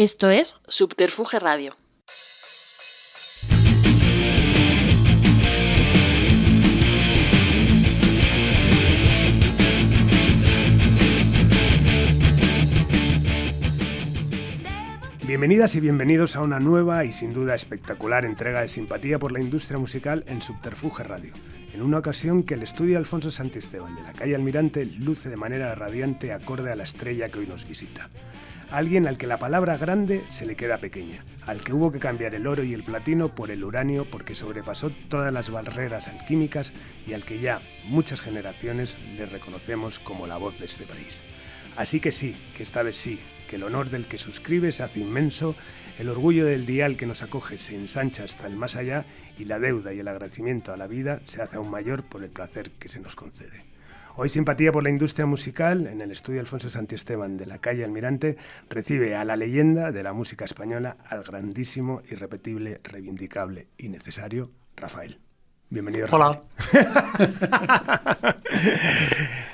Esto es Subterfuge Radio. Bienvenidas y bienvenidos a una nueva y sin duda espectacular entrega de simpatía por la industria musical en Subterfuge Radio. En una ocasión que el estudio Alfonso Santisteban de la calle Almirante luce de manera radiante acorde a la estrella que hoy nos visita. Alguien al que la palabra grande se le queda pequeña, al que hubo que cambiar el oro y el platino por el uranio porque sobrepasó todas las barreras alquímicas y al que ya muchas generaciones le reconocemos como la voz de este país. Así que sí, que esta vez sí, que el honor del que suscribe se hace inmenso, el orgullo del dial que nos acoge se ensancha hasta el más allá y la deuda y el agradecimiento a la vida se hace aún mayor por el placer que se nos concede. Hoy Simpatía por la Industria Musical, en el estudio Alfonso Santisteban de la calle Almirante, recibe a la leyenda de la música española, al grandísimo, irrepetible, reivindicable y necesario Rafael. Bienvenido, Rafael. Hola.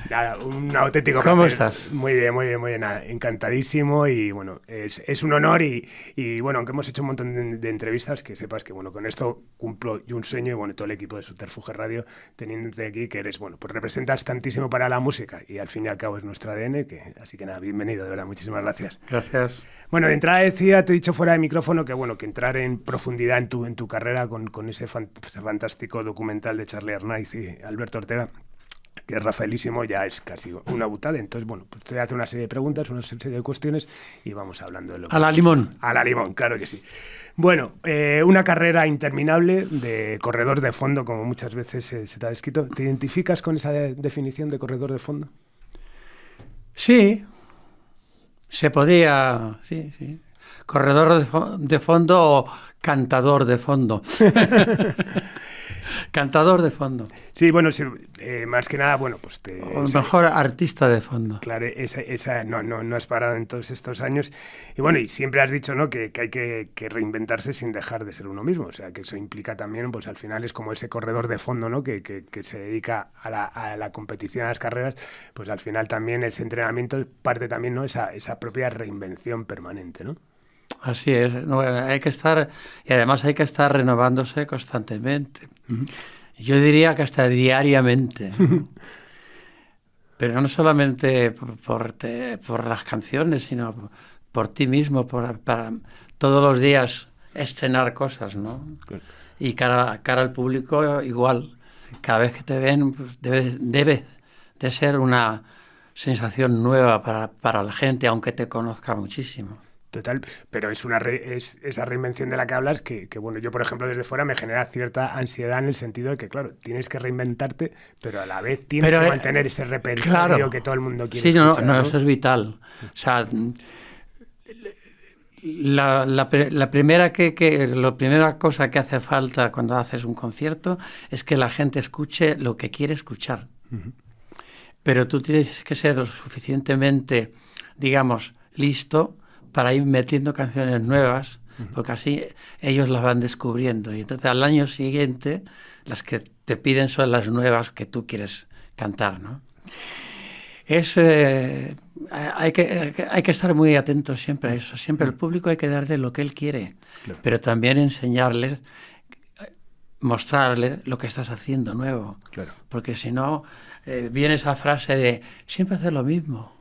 Nada, un auténtico ¿Cómo placer. estás? Muy bien, nada, encantadísimo y bueno, es un honor y bueno, aunque hemos hecho un montón de entrevistas, que sepas que bueno, con esto cumplo yo un sueño y bueno, todo el equipo de Subterfuge Radio, teniéndote aquí, que eres, bueno, pues representas tantísimo para la música y al fin y al cabo es nuestro ADN, así que nada, bienvenido, de verdad, muchísimas gracias. Gracias. Bueno, de entrada decía, te he dicho fuera de micrófono que bueno, que entrar en profundidad en tu carrera con ese fantástico documental de Charly Arnaiz y Alberto Ortega, que es Rafaelísimo, ya es casi una butada. Entonces, bueno, pues te voy a hacer una serie de preguntas, una serie de cuestiones y vamos hablando de lo que... A la limón. A la limón, claro que sí. Bueno, una carrera interminable de corredor de fondo, como muchas veces se te ha descrito. ¿Te identificas con esa definición de corredor de fondo? Sí, se podía, sí. Corredor de fondo o cantador de fondo. Cantador de fondo. Sí, bueno, sí, más que nada, bueno, pues... O mejor artista de fondo. Claro, esa no has parado en todos estos años. Y bueno, y siempre has dicho, ¿no?, que hay que reinventarse sin dejar de ser uno mismo. O sea, que eso implica también, pues al final es como ese corredor de fondo, ¿no?, que se dedica a la competición, a las carreras, pues al final también ese entrenamiento parte también, ¿no?, esa propia reinvención permanente, ¿no? Así es. Bueno, hay que estar, y además hay que estar renovándose constantemente. Uh-huh. Yo diría que hasta diariamente. Pero no solamente por las canciones, sino por ti mismo, para todos los días estrenar cosas, ¿no? Claro. Y cara al público igual. Cada vez que te ven, pues debe de ser una sensación nueva para la gente, aunque te conozca muchísimo. Total, pero es esa reinvención de la que hablas que, bueno, yo por ejemplo desde fuera me genera cierta ansiedad en el sentido de que, claro, tienes que reinventarte, pero a la vez tienes que mantener ese repertorio, claro, que todo el mundo quiere escuchar. No, eso es vital. O sea, la primera cosa que hace falta cuando haces un concierto es que la gente escuche lo que quiere escuchar. Uh-huh. Pero tú tienes que ser lo suficientemente, digamos, listo para ir metiendo canciones nuevas, porque así ellos las van descubriendo. Y entonces al año siguiente las que te piden son las nuevas que tú quieres cantar, ¿no? Hay que estar muy atentos siempre a eso. Siempre al público hay que darle lo que él quiere, claro, pero también enseñarle, mostrarle lo que estás haciendo nuevo. Claro. Porque si no, viene esa frase de siempre hace lo mismo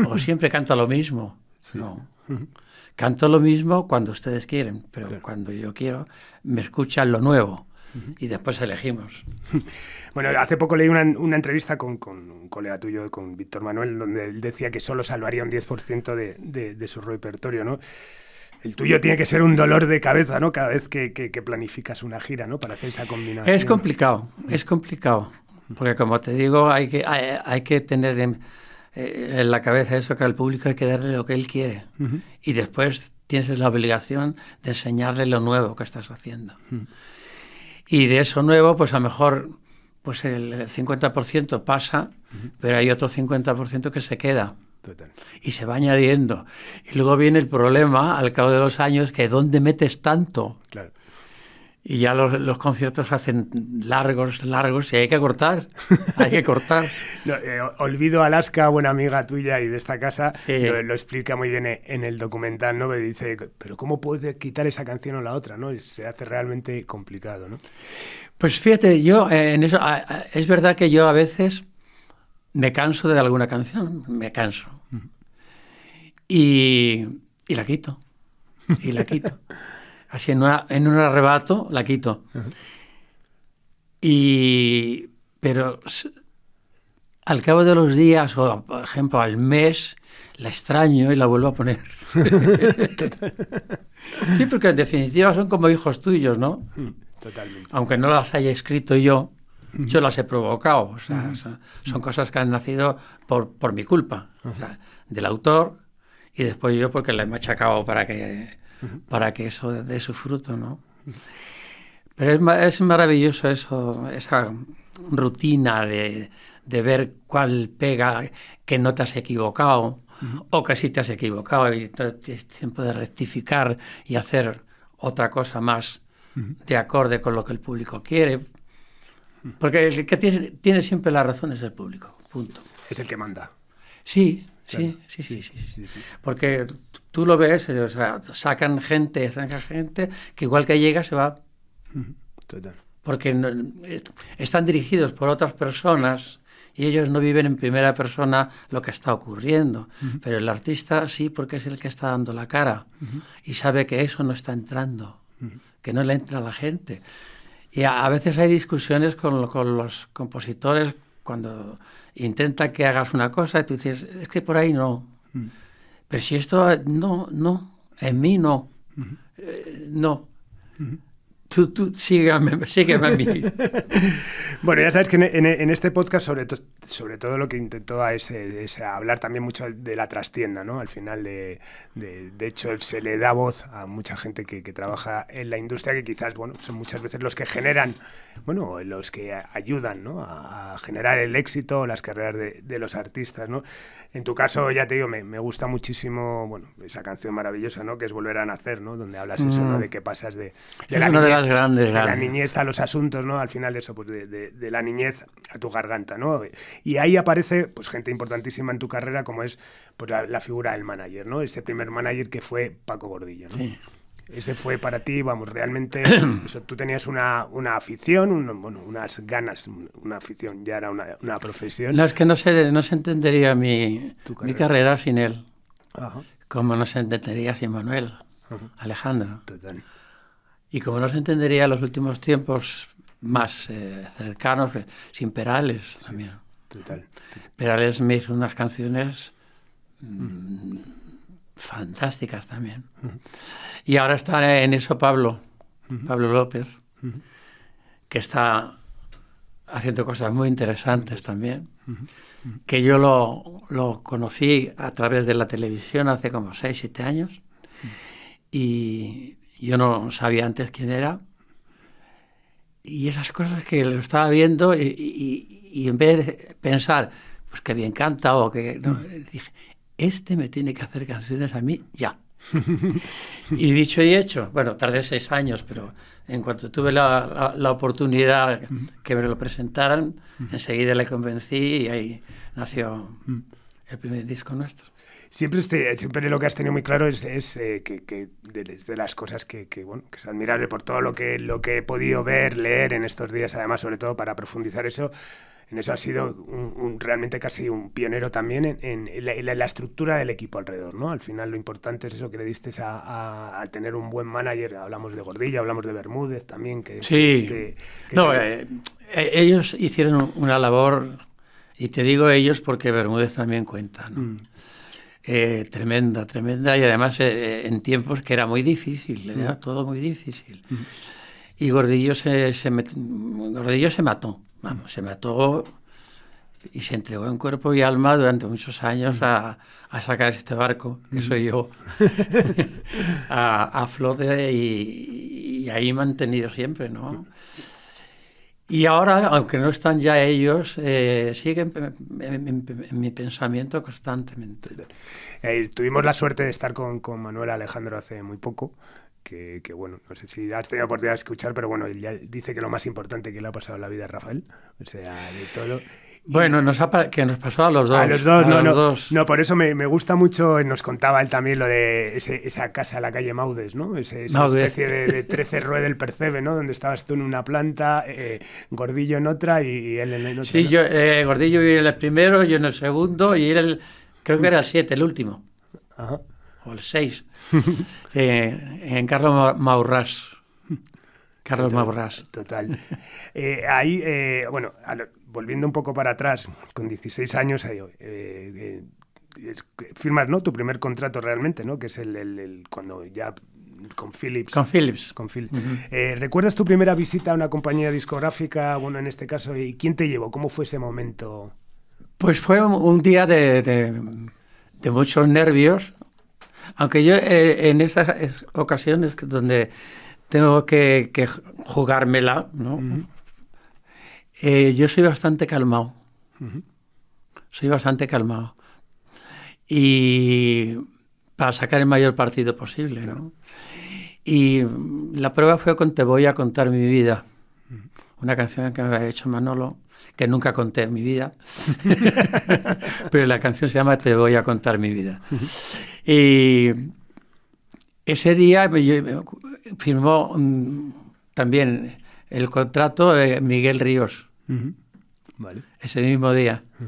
o siempre canta lo mismo. Sí. No. Uh-huh. Canto lo mismo cuando ustedes quieren, pero claro, cuando yo quiero, me escuchan lo nuevo. Uh-huh. Y después elegimos. Bueno, hace poco leí una entrevista con un colega tuyo, con Víctor Manuel, donde él decía que solo salvaría un 10% de su repertorio, ¿no? El tuyo tiene que ser un dolor de cabeza, ¿no? Cada vez que planificas una gira, ¿no? Para hacer esa combinación. Es complicado, porque como te digo, hay que tener en la cabeza eso, que al público hay que darle lo que él quiere. Uh-huh. Y después tienes la obligación de enseñarle lo nuevo que estás haciendo. Uh-huh. Y de eso nuevo, pues a lo mejor pues el 50% pasa, uh-huh, pero hay otro 50% que se queda. Total. Y se va añadiendo. Y luego viene el problema, al cabo de los años, que ¿dónde metes tanto? Claro. Y ya los conciertos se hacen largos y hay que cortar, hay que cortar. No, Olvido Alaska, buena amiga tuya y de esta casa, Sí. lo explica muy bien en el documental, ¿no? Me dice, pero ¿cómo puede quitar esa canción o la otra, ¿no? Y se hace realmente complicado, ¿no? Pues fíjate, yo en eso, es verdad que yo a veces me canso de alguna canción, me canso. Y la quito, y la quito. Así en un arrebato la quito. Pero al cabo de los días, o por ejemplo al mes, la extraño y la vuelvo a poner. Sí, porque en definitiva son como hijos tuyos, ¿no? Totalmente. Aunque no las haya escrito yo las he provocado. O sea, son cosas que han nacido por mi culpa, o sea, del autor, y después yo porque le he machacado para que eso dé su fruto, ¿no? Pero es maravilloso eso, esa rutina de ver cuál pega, que no te has equivocado, o que sí te has equivocado y tienes tiempo de rectificar y hacer otra cosa más de acorde con lo que el público quiere. Porque el que tiene siempre la razón es el público, punto. Es el que manda. Sí. Claro. Sí. Porque tú lo ves, o sea, sacan gente que igual que llega se va. Total. Porque están dirigidos por otras personas y ellos no viven en primera persona lo que está ocurriendo. Pero el artista sí, porque es el que está dando la cara y sabe que eso no está entrando, que no le entra a la gente. Y a veces hay discusiones con los compositores cuando intenta que hagas una cosa y tú dices, es que por ahí no. Pero si esto, no, en mí no. No. Tú sígueme a mí. Bueno, ya sabes que en este podcast sobre todo lo que intentó es hablar también mucho de la trastienda, ¿no? Al final, de hecho, se le da voz a mucha gente que trabaja en la industria, que quizás, bueno, son muchas veces los que generan, bueno, los que ayudan, ¿no? a generar el éxito o las carreras de los artistas, ¿no? En tu caso, ya te digo, me gusta muchísimo, bueno, esa canción maravillosa, ¿no? Que es Volver a Nacer, ¿no? Donde hablas eso, ¿no? De que pasas de la niñez a los asuntos, ¿no? Al final eso, pues de la niñez a tu garganta, ¿no? Y ahí aparece, pues, gente importantísima en tu carrera, como es, pues, la figura del manager, ¿no? Ese primer manager que fue Paco Gordillo, ¿no? Sí. Ese fue para ti, vamos, realmente, eso, tú tenías una afición, unas ganas, una afición, ya era una profesión. No, es que no se entendería mi carrera sin él. Ajá. Como no se entendería sin Manuel Alejandro. Total. Y como no se entendería en los últimos tiempos más cercanos, sin Perales también. Total. Perales me hizo unas canciones fantásticas también. Y ahora está en eso Pablo López, que está haciendo cosas muy interesantes también, que yo lo conocí a través de la televisión hace como 6, 7 años, y yo no sabía antes quién era, y esas cosas que lo estaba viendo y en vez de pensar, pues que bien canta o que... No, dije, este me tiene que hacer canciones a mí ya. Y dicho y hecho, bueno, tardé 6 años, pero en cuanto tuve la oportunidad que me lo presentaran, enseguida le convencí y ahí nació el primer disco nuestro. Siempre lo que has tenido muy claro es que de las cosas que es admirable por todo lo que he podido ver, leer en estos días, además, sobre todo para profundizar eso. En eso has sido realmente casi un pionero también en la estructura del equipo alrededor, ¿no? Al final lo importante es eso que le diste a tener un buen manager. Hablamos de Gordillo, hablamos de Bermúdez también. Ellos hicieron una labor, y te digo ellos porque Bermúdez también cuenta, ¿no? Tremenda, y además en tiempos que era muy difícil, era todo muy difícil. Y Gordillo se mató. Vamos, se mató y se entregó en cuerpo y alma durante muchos años a sacar este barco, que soy yo, a flote y ahí mantenido siempre, ¿no? Y ahora, aunque no están ya ellos, siguen en mi pensamiento constantemente. Tuvimos la suerte de estar con Manuel Alejandro hace muy poco, bueno, no sé si has tenido oportunidad de escuchar, pero bueno, él ya dice que lo más importante que le ha pasado en la vida a Rafael, o sea, de todo. Bueno, que nos pasó a los dos. A los dos, a no, los no, dos. no, por eso me gusta mucho, nos contaba él también lo de esa casa en la calle Maudes, ¿no? Esa especie de 13 Rue del Percebe, ¿no? Donde estabas tú en una planta, Gordillo en otra y él en otra. Sí, ¿no? Gordillo vivía en el primero, yo en el segundo y él, creo que era el 7, el último. Ajá. O el 6. En Carlos Maurrás. Carlos Maurrás. Total. Ahí, bueno, volviendo un poco para atrás, con 16 años, firmas, ¿no? Tu primer contrato realmente, ¿no? Que es cuando ya con Philips. Con Philips. ¿Recuerdas tu primera visita a una compañía discográfica? Bueno, en este caso, ¿y quién te llevó? ¿Cómo fue ese momento? Pues fue un día de muchos nervios, aunque yo en esas ocasiones donde tengo que jugármela, ¿no? Uh-huh. Yo soy bastante calmado. Uh-huh. Soy bastante calmado. Y para sacar el mayor partido posible, ¿no? Y la prueba fue con Te voy a contar mi vida. Uh-huh. Una canción que me había hecho Manolo, que nunca conté en mi vida. Pero la canción se llama Te voy a contar mi vida. Uh-huh. Y ese día firmó también el contrato de Miguel Ríos. Uh-huh. Vale. Ese mismo día. Uh-huh.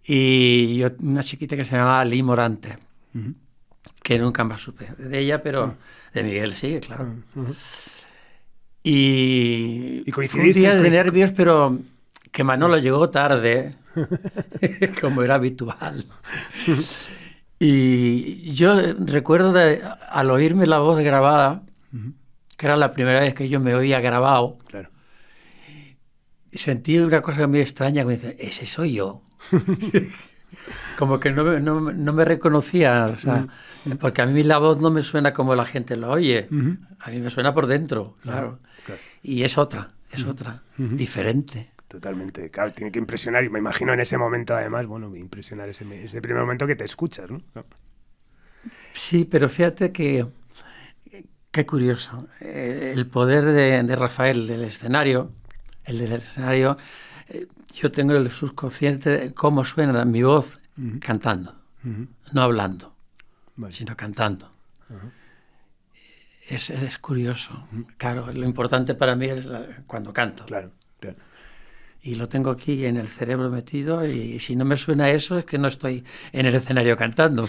Y yo, una chiquita que se llamaba Lee Morante, uh-huh, que nunca más supe de ella, pero uh-huh, de Miguel sí, claro. Uh-huh. Y fue un día de nervios, pero que Manolo llegó tarde, como era habitual. Y yo recuerdo al oírme la voz grabada, uh-huh, que era la primera vez que yo me oía grabado, claro, sentí una cosa muy extraña, que me dice, ese soy yo. Como que no me reconocía, o sea, uh-huh, porque a mí la voz no me suena como la gente lo oye, uh-huh, a mí me suena por dentro, claro. Claro. Y es otra, uh-huh, diferente. Totalmente, claro, tiene que impresionar, y me imagino en ese momento además, bueno, impresionar ese primer momento que te escuchas, ¿no? Sí, pero fíjate que qué curioso, el poder de Rafael del escenario, yo tengo el subconsciente de cómo suena mi voz, uh-huh, cantando, uh-huh, no hablando, vale, sino cantando. Uh-huh. Es curioso, uh-huh, claro, lo importante para mí es cuando canto. Claro, claro. Y lo tengo aquí en el cerebro metido y si no me suena eso es que no estoy en el escenario cantando.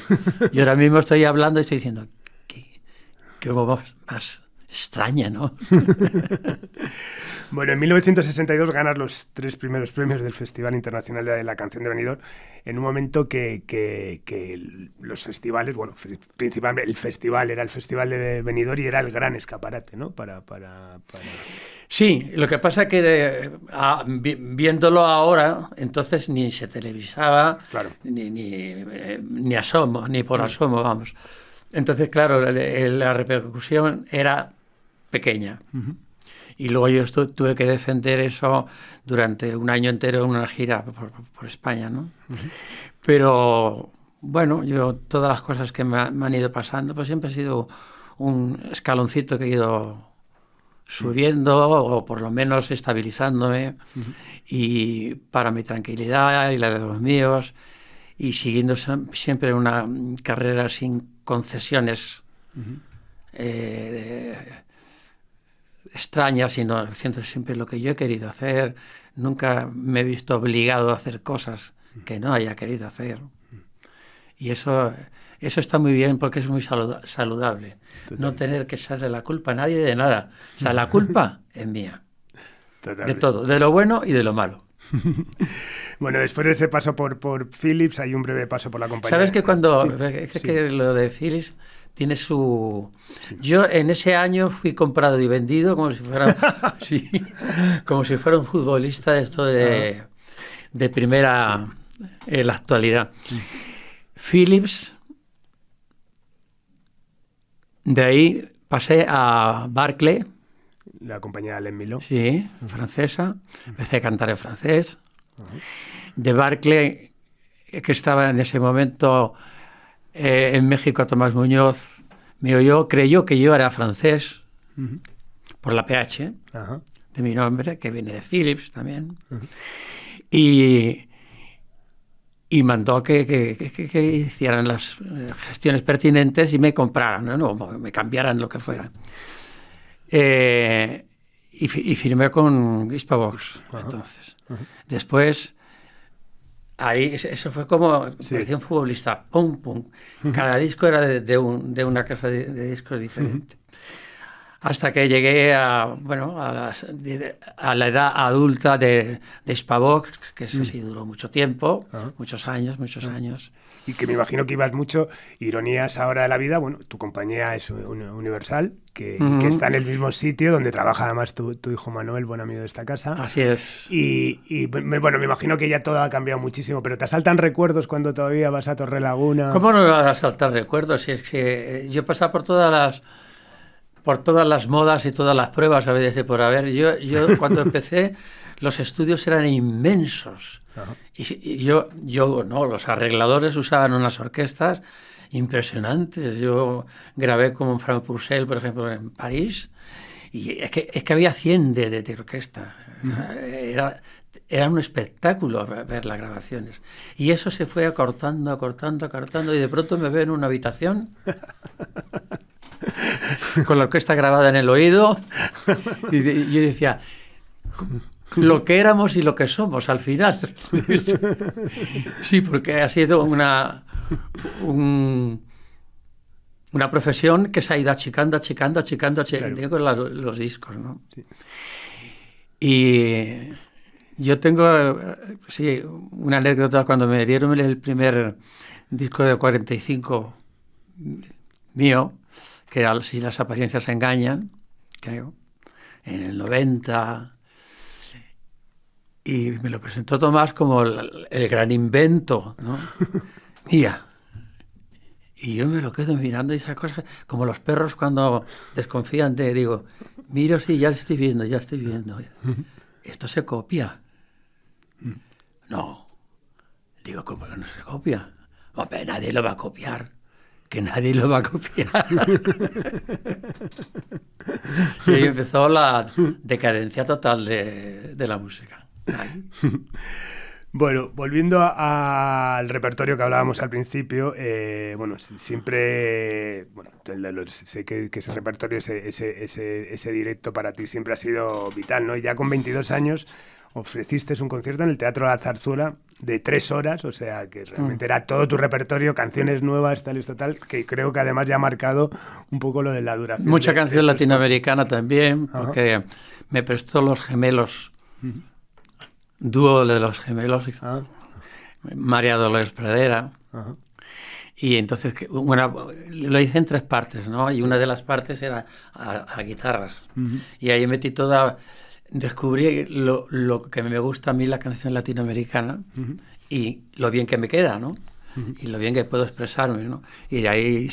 Yo ahora mismo estoy hablando y estoy diciendo, qué voz más extraña, ¿no? Bueno, en 1962 ganas los 3 primeros premios del Festival Internacional de la Canción de Benidorm, en un momento que los festivales, bueno, principalmente el festival era el Festival de Benidorm y era el gran escaparate, ¿no? Para... Sí, lo que pasa es que viéndolo ahora, entonces ni se televisaba, claro, ni asomo, ni por asomo, vamos. Entonces, claro, la repercusión era pequeña. Uh-huh. Y luego yo tuve que defender eso durante un año entero en una gira por España, ¿no? Uh-huh. Pero, bueno, yo todas las cosas que me han ido pasando, pues siempre ha sido un escaloncito que he ido subiendo, uh-huh, o por lo menos estabilizándome, uh-huh, y para mi tranquilidad y la de los míos, y siguiendo siempre una carrera sin concesiones, uh-huh, extrañas, sino haciendo siempre lo que yo he querido hacer. Nunca me he visto obligado a hacer cosas que no haya querido hacer. Y eso está muy bien porque es muy saludable. Totalmente. No tener que echarle la culpa a nadie de nada. O sea, la culpa es mía. Totalmente. De todo, de lo bueno y de lo malo. Bueno, después de ese paso por Philips hay un breve paso por la compañía. ¿Sabes que cuando... Sí, que lo de Philips tiene su... Sí. Yo en ese año fui comprado y vendido como si fuera, sí, como si fuera un futbolista de esto de primera en la actualidad. Sí. Philips, de ahí pasé a Barclay. La compañía Alain Milon. Sí, francesa. Empecé a cantar en francés. Uh-huh. De Barclay, que estaba en ese momento en México, Tomás Muñoz creyó que yo era francés por la PH Ajá. de mi nombre, que viene de Philips también, Ujú. y mandó que hicieran las gestiones pertinentes y me compraran, ¿no? O me cambiaran lo que fuera. Y firmé con Hispavox, entonces. Después, ahí, eso fue como, parecía un futbolista, pum, pum. Cada disco era de una casa de discos diferente. Hasta que llegué a la edad adulta de Hispavox, que eso sí duró mucho tiempo, muchos años. Y que me imagino que ibas mucho, ironías ahora de la vida, bueno, tu compañía es Universal, que está en el mismo sitio donde trabaja además tu hijo Manuel, buen amigo de esta casa. Así es. Y bueno, me imagino que ya todo ha cambiado muchísimo, pero ¿te asaltan recuerdos cuando todavía vas a Torrelaguna? ¿Cómo no me vas a saltar recuerdos? Si es que yo he pasado por todas las modas y todas las pruebas, a veces por haber. Yo cuando empecé, los estudios eran inmensos. Ajá. Y yo no, los arregladores usaban unas orquestas impresionantes. Yo grabé con Frank Purcell, por ejemplo, en París, y es que había 100 de orquesta. Era un espectáculo ver las grabaciones. Y eso se fue acortando, y de pronto me veo en una habitación con la orquesta grabada en el oído, y yo decía, lo que éramos y lo que somos al final. Sí, porque ha sido una profesión que se ha ido achicando Claro. con los discos, ¿no? Sí. Y yo tengo, una anécdota. Cuando me dieron el primer disco de 45 mío, que era Si las apariencias engañan, creo, en el 90, y me lo presentó Tomás como el gran invento, ¿no? Mira, y yo me lo quedo mirando y esas cosas, como los perros cuando desconfían digo, miro, sí, ya estoy viendo. Esto se copia. No. Digo, ¿cómo que no se copia? Hombre, nadie lo va a copiar. Que nadie lo va a copiar. Y ahí empezó la decadencia total de la música. Ahí. Bueno, volviendo al repertorio que hablábamos al principio, bueno, siempre, bueno, sé que ese repertorio, ese directo para ti siempre ha sido vital, ¿no? Y ya con 22 años ofreciste un concierto en el Teatro La Zarzuela de 3 horas, o sea, que realmente era todo tu repertorio, canciones nuevas, tal, que creo que además ya ha marcado un poco lo de la duración. Mucha canción latinoamericana también, porque me prestó Los Gemelos, dúo de Los Gemelos, María Dolores Pradera. Y entonces lo hice en 3 partes, ¿no? Y una de las partes era a guitarras. Y ahí metí descubrí lo que me gusta a mí, la canción latinoamericana, y lo bien que me queda, ¿no? Y lo bien que puedo expresarme, ¿no? Y de ahí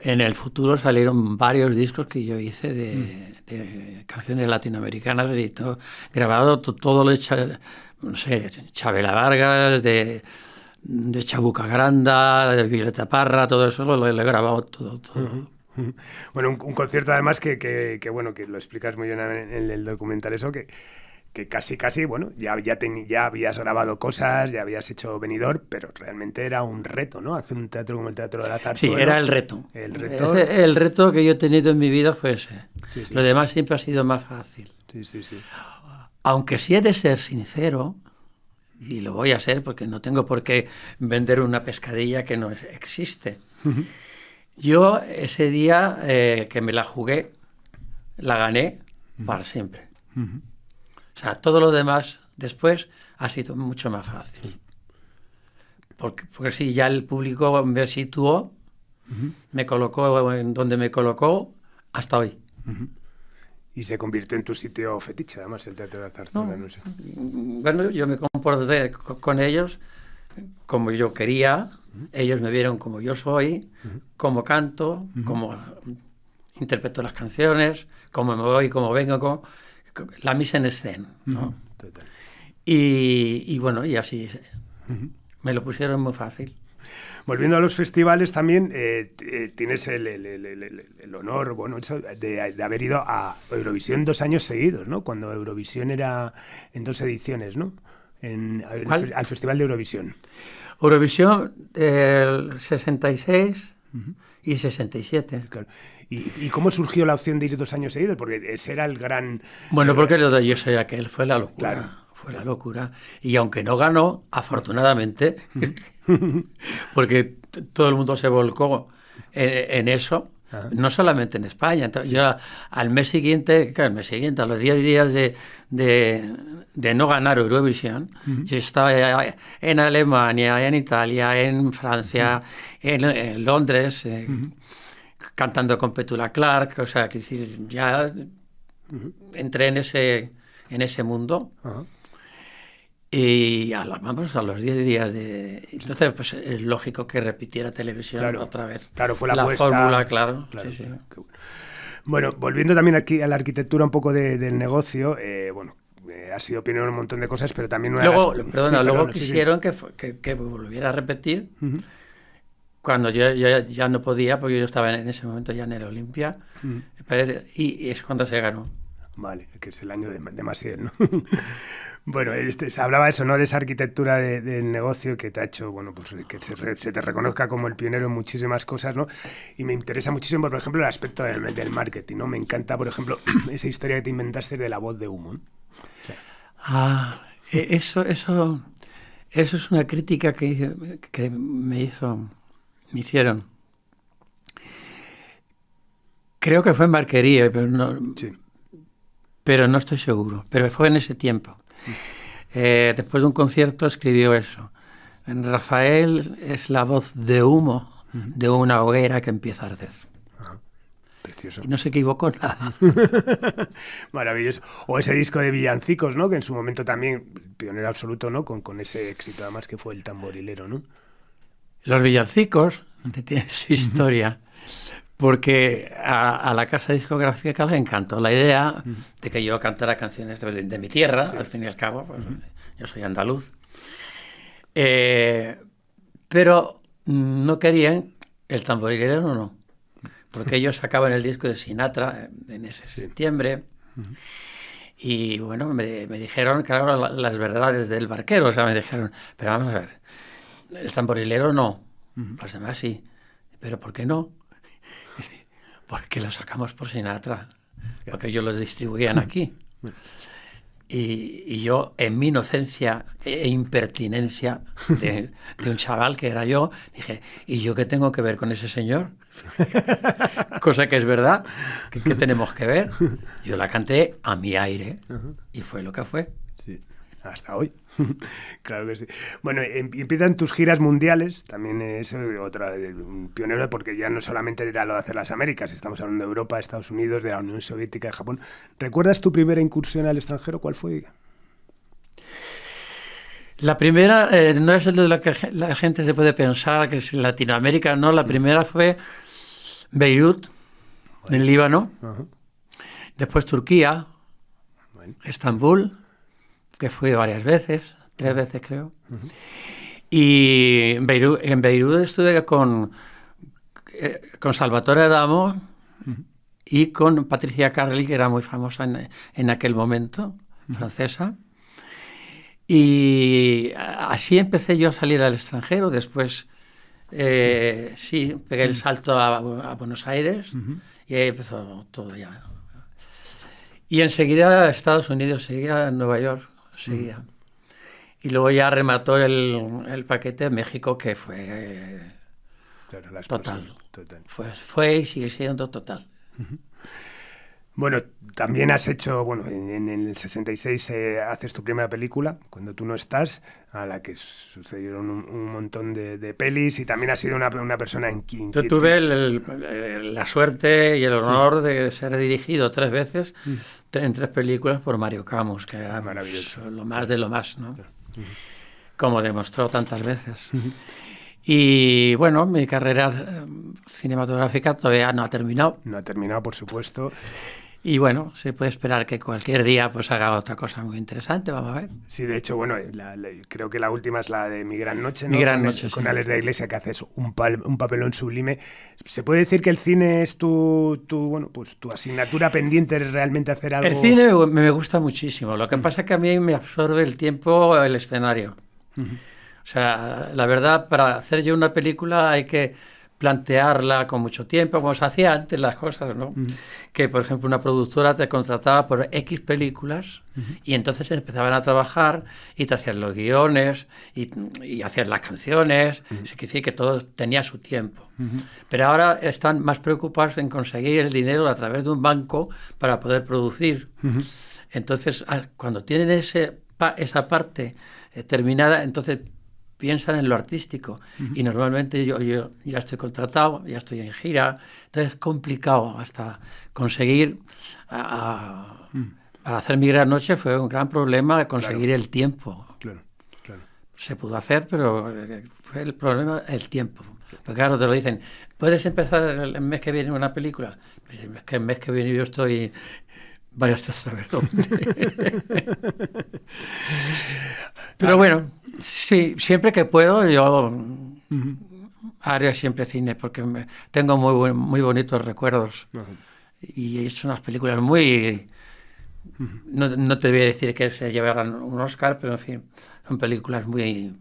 en el futuro salieron varios discos que yo hice de canciones latinoamericanas, y grabado todo lo de no sé, Chabela Vargas, de Chabuca Granda, de Violeta Parra, todo eso lo he grabado todo. Bueno, un concierto además que bueno, que lo explicas muy bien en el documental, eso que casi, bueno, ya habías grabado cosas, ya habías hecho Benidorm, pero realmente era un reto, ¿no? Hacer un teatro como el Teatro de la Zarzuela. Sí, era el reto. El reto que yo he tenido en mi vida fue ese. Sí. Lo demás siempre ha sido más fácil. Sí. Aunque sí he de ser sincero, y lo voy a ser porque no tengo por qué vender una pescadilla que no existe. Yo ese día que me la jugué, la gané para siempre. O sea, todo lo demás después ha sido mucho más fácil. Porque si ya el público me situó, me colocó en donde me colocó hasta hoy. Y se convirtió en tu sitio fetiche, además, el Teatro de la Zarzuela, no sé. Bueno, yo me comporté con ellos como yo quería, ellos me vieron como yo soy, cómo canto, cómo interpreto las canciones, cómo me voy, cómo vengo, la mise en scène, ¿no? Total. Y bueno, y así me lo pusieron muy fácil. Volviendo a los festivales también, tienes el honor, bueno, eso, de haber ido a Eurovisión 2 años seguidos, ¿no? Cuando Eurovisión era en 2 ediciones, ¿no? Al Festival de Eurovisión. Eurovisión, el 66 y 67. Claro. ¿Y cómo surgió la opción de ir 2 años seguidos? Porque ese era el gran... Bueno, porque lo de Yo soy aquel fue la locura. Claro. Fue la locura. Y aunque no ganó, afortunadamente, porque todo el mundo se volcó en eso, no solamente en España. Entonces, yo al mes siguiente, a los 10 días de no ganar Eurovisión, yo estaba en Alemania, en Italia, en Francia, en Londres, cantando con Petula Clark, o sea, que ya entré en ese mundo. Y a los 10 días entonces, pues es lógico que repitiera televisión otra vez. Claro, fue la fórmula, claro. Sí. Bueno, volviendo también aquí a la arquitectura un poco del negocio, bueno, ha sido pionero en un montón de cosas, pero también... Luego quisieron que volviera a repetir, cuando yo ya no podía, porque yo estaba en ese momento ya en el Olimpia, y es cuando se ganó. Vale, que es el año de Maciel, ¿no? Bueno, se hablaba eso, ¿no? De esa arquitectura del negocio que te ha hecho, bueno, pues que se te reconozca como el pionero en muchísimas cosas, ¿no? Y me interesa muchísimo, por ejemplo, el aspecto del marketing, ¿no? Me encanta, por ejemplo, esa historia que te inventaste de la voz de humo, ¿no? Eso es una crítica que me hicieron. Creo que fue en Barquería, pero no... Sí. Pero no estoy seguro, pero fue en ese tiempo. Después de un concierto escribió eso. Rafael es la voz de humo de una hoguera que empieza a arder. Precioso. Y no se equivocó nada. Maravilloso. O ese disco de villancicos, ¿no? Que en su momento también, pionero absoluto, ¿no? Con ese éxito además que fue El Tamborilero, ¿no? Los villancicos tienen su historia. Porque a la casa discográfica le encantó la idea de que yo cantara canciones de mi tierra, al fin y al cabo, pues, yo soy andaluz. Pero no querían El Tamborilero, no. Porque ellos sacaban el disco de Sinatra en ese septiembre. Y bueno, me dijeron, claro, las verdades del barquero. O sea, me dijeron, pero vamos a ver, El Tamborilero no, los demás sí. ¿Pero por qué no? Porque lo sacamos por Sinatra, porque ellos lo distribuían aquí. Y yo, en mi inocencia e impertinencia de un chaval que era yo, dije, ¿y yo qué tengo que ver con ese señor? Cosa que es verdad, que tenemos que ver. Yo la canté a mi aire y fue lo que fue. Sí. Hasta hoy. Claro que sí. Bueno, empiezan tus giras mundiales, también es un pionero, porque ya no solamente era lo de hacer las Américas, estamos hablando de Europa, Estados Unidos, de la Unión Soviética, de Japón. ¿Recuerdas tu primera incursión al extranjero? ¿Cuál fue? La primera no es el de lo que la gente se puede pensar, que es en Latinoamérica, no. La primera fue Beirut, en Líbano. Después Turquía, Estambul, que fui varias veces, 3 veces creo. Y en Beirut estuve con Salvatore Adamo y con Patricia Carli, que era muy famosa en aquel momento, francesa. Y así empecé yo a salir al extranjero. Después, sí, pegué el salto a Buenos Aires y ahí empezó todo ya. Y enseguida a Estados Unidos, seguía a Nueva York. Seguía. Y luego ya remató el paquete de México, que fue total. Fue y sigue siendo total. Bueno, también has hecho, bueno, en el 66 haces tu primera película, Cuando tú no estás, a la que sucedieron un montón de pelis, y también has sido una persona inquieta. Yo tuve la suerte y el honor de ser dirigido 3 veces en 3 películas por Mario Camus, que era maravilloso, lo más de lo más, ¿no? Como demostró tantas veces. Y bueno, mi carrera cinematográfica todavía no ha terminado. No ha terminado, por supuesto. Y bueno, se puede esperar que cualquier día pues haga otra cosa muy interesante, vamos a ver. Sí, de hecho, bueno, creo que la última es la de Mi Gran Noche, ¿no? Mi Gran Noche, con sí. Alex de la Iglesia, que haces un papelón sublime. ¿Se puede decir que el cine es bueno, pues tu asignatura pendiente, es realmente hacer algo? El cine me gusta muchísimo. Lo que pasa es que a mí me absorbe el tiempo el escenario. O sea, la verdad, para hacer yo una película hay que plantearla con mucho tiempo, como se hacía antes las cosas, ¿no? Que, por ejemplo, una productora te contrataba por X películas y entonces empezaban a trabajar y te hacían los guiones y hacían las canciones. Es decir, que todo tenía su tiempo. Pero ahora están más preocupados en conseguir el dinero a través de un banco para poder producir. Entonces, cuando tienen esa parte terminada, entonces piensan en lo artístico y normalmente yo ya estoy contratado, ya estoy en gira, entonces es complicado hasta conseguir para hacer Mi Gran Noche fue un gran problema conseguir el tiempo. Claro. Se pudo hacer, pero fue el problema el tiempo. Porque claro, te lo dicen, ¿puedes empezar el mes que viene una película? Pues es que el mes que viene yo estoy... Vaya hasta saber dónde. Pero bueno, sí, siempre que puedo yo haré siempre cine porque tengo muy bonitos recuerdos. Y he hecho unas películas muy... No te voy a decir que se llevaran un Oscar, pero en fin, son películas muy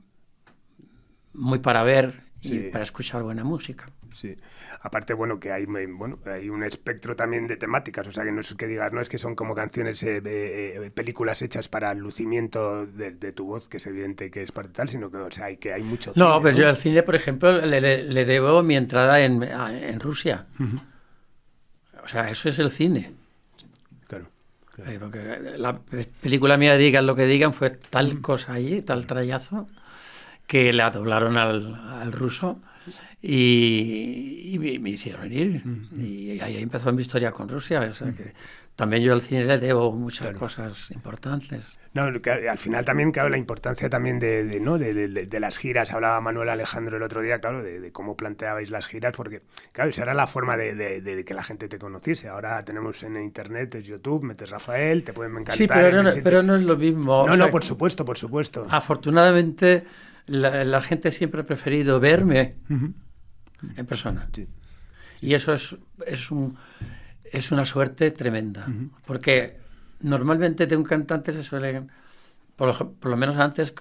para ver y para escuchar buena música. Sí. Aparte, bueno, que hay un espectro también de temáticas, o sea, que no es que digas, no es que son como canciones, películas hechas para el lucimiento de tu voz, que es evidente que es para tal, sino que, o sea, hay mucho cine, No, pero yo al cine, por ejemplo, le debo mi entrada en Rusia. O sea, eso es el cine. Claro. Porque la película mía, Digan lo que digan, fue tal cosa allí, tal trayazo, que la doblaron al ruso. Y me hicieron ir. Y ahí empezó mi historia con Rusia. O sea que también yo al cine le debo muchas cosas importantes. No, que al final también, claro, la importancia también de las giras. Hablaba Manuel Alejandro el otro día, claro, de cómo planteabais las giras, porque, claro, esa era la forma de que la gente te conociese. Ahora tenemos en internet, es YouTube, metes Rafael, te pueden encantar. Sí, pero no es lo mismo. No, por supuesto, por supuesto. Afortunadamente, la gente siempre ha preferido verme en persona. Sí. Y eso es una suerte tremenda, porque normalmente de un cantante se suelen, por lo menos antes,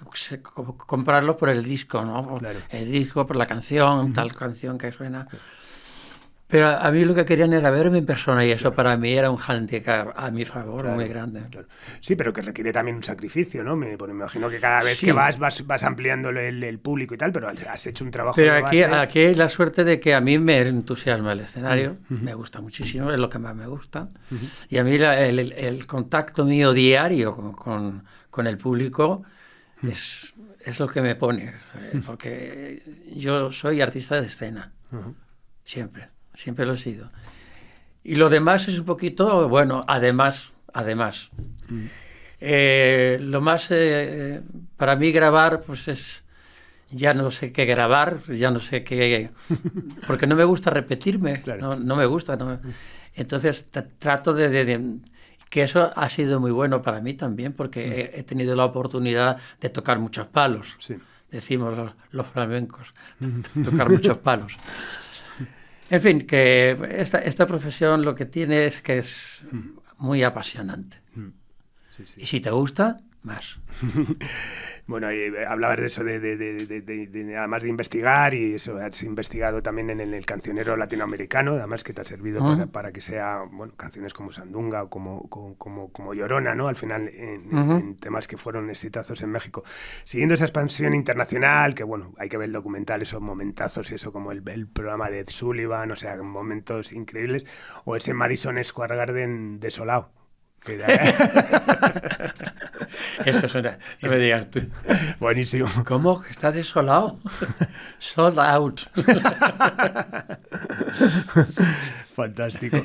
comprarlo por el disco, ¿no? Claro. El disco, por la canción, tal canción que suena. Pero a mí lo que querían era verme en persona y eso para mí era un handicap a mi favor muy grande. Claro. Sí, pero que requiere también un sacrificio, ¿no? Me imagino que cada vez que vas ampliando el público y tal, pero has hecho un trabajo. Pero aquí hay la suerte de que a mí me entusiasma el escenario, me gusta muchísimo, es lo que más me gusta. Y a mí el contacto mío diario con el público es lo que me pone, porque yo soy artista de escena, siempre lo he sido. Y lo demás es un poquito, bueno, además. Lo más, para mí grabar, pues es, ya no sé qué grabar, ya no sé qué, porque no me gusta repetirme, no me gusta. No. Entonces trato de que eso ha sido muy bueno para mí también, porque he tenido la oportunidad de tocar muchos palos, decimos los flamencos, tocar muchos palos. En fin, que esta profesión lo que tiene es que es muy apasionante. Sí. Y si te gusta, más. Bueno, hablabas de eso, además de investigar, y eso, has investigado también en el cancionero latinoamericano, además que te ha servido para que sea, bueno, canciones como Sandunga o como Llorona, ¿no? Al final, en temas que fueron exitazos en México. Siguiendo esa expansión internacional, que bueno, hay que ver el documental, esos momentazos, eso como el programa de Ed Sullivan, o sea, momentos increíbles, o ese Madison Square Garden desolado. Eso suena, no me digas tú. Buenísimo. ¿Cómo? ¿Está desolado? Sold out. Fantástico.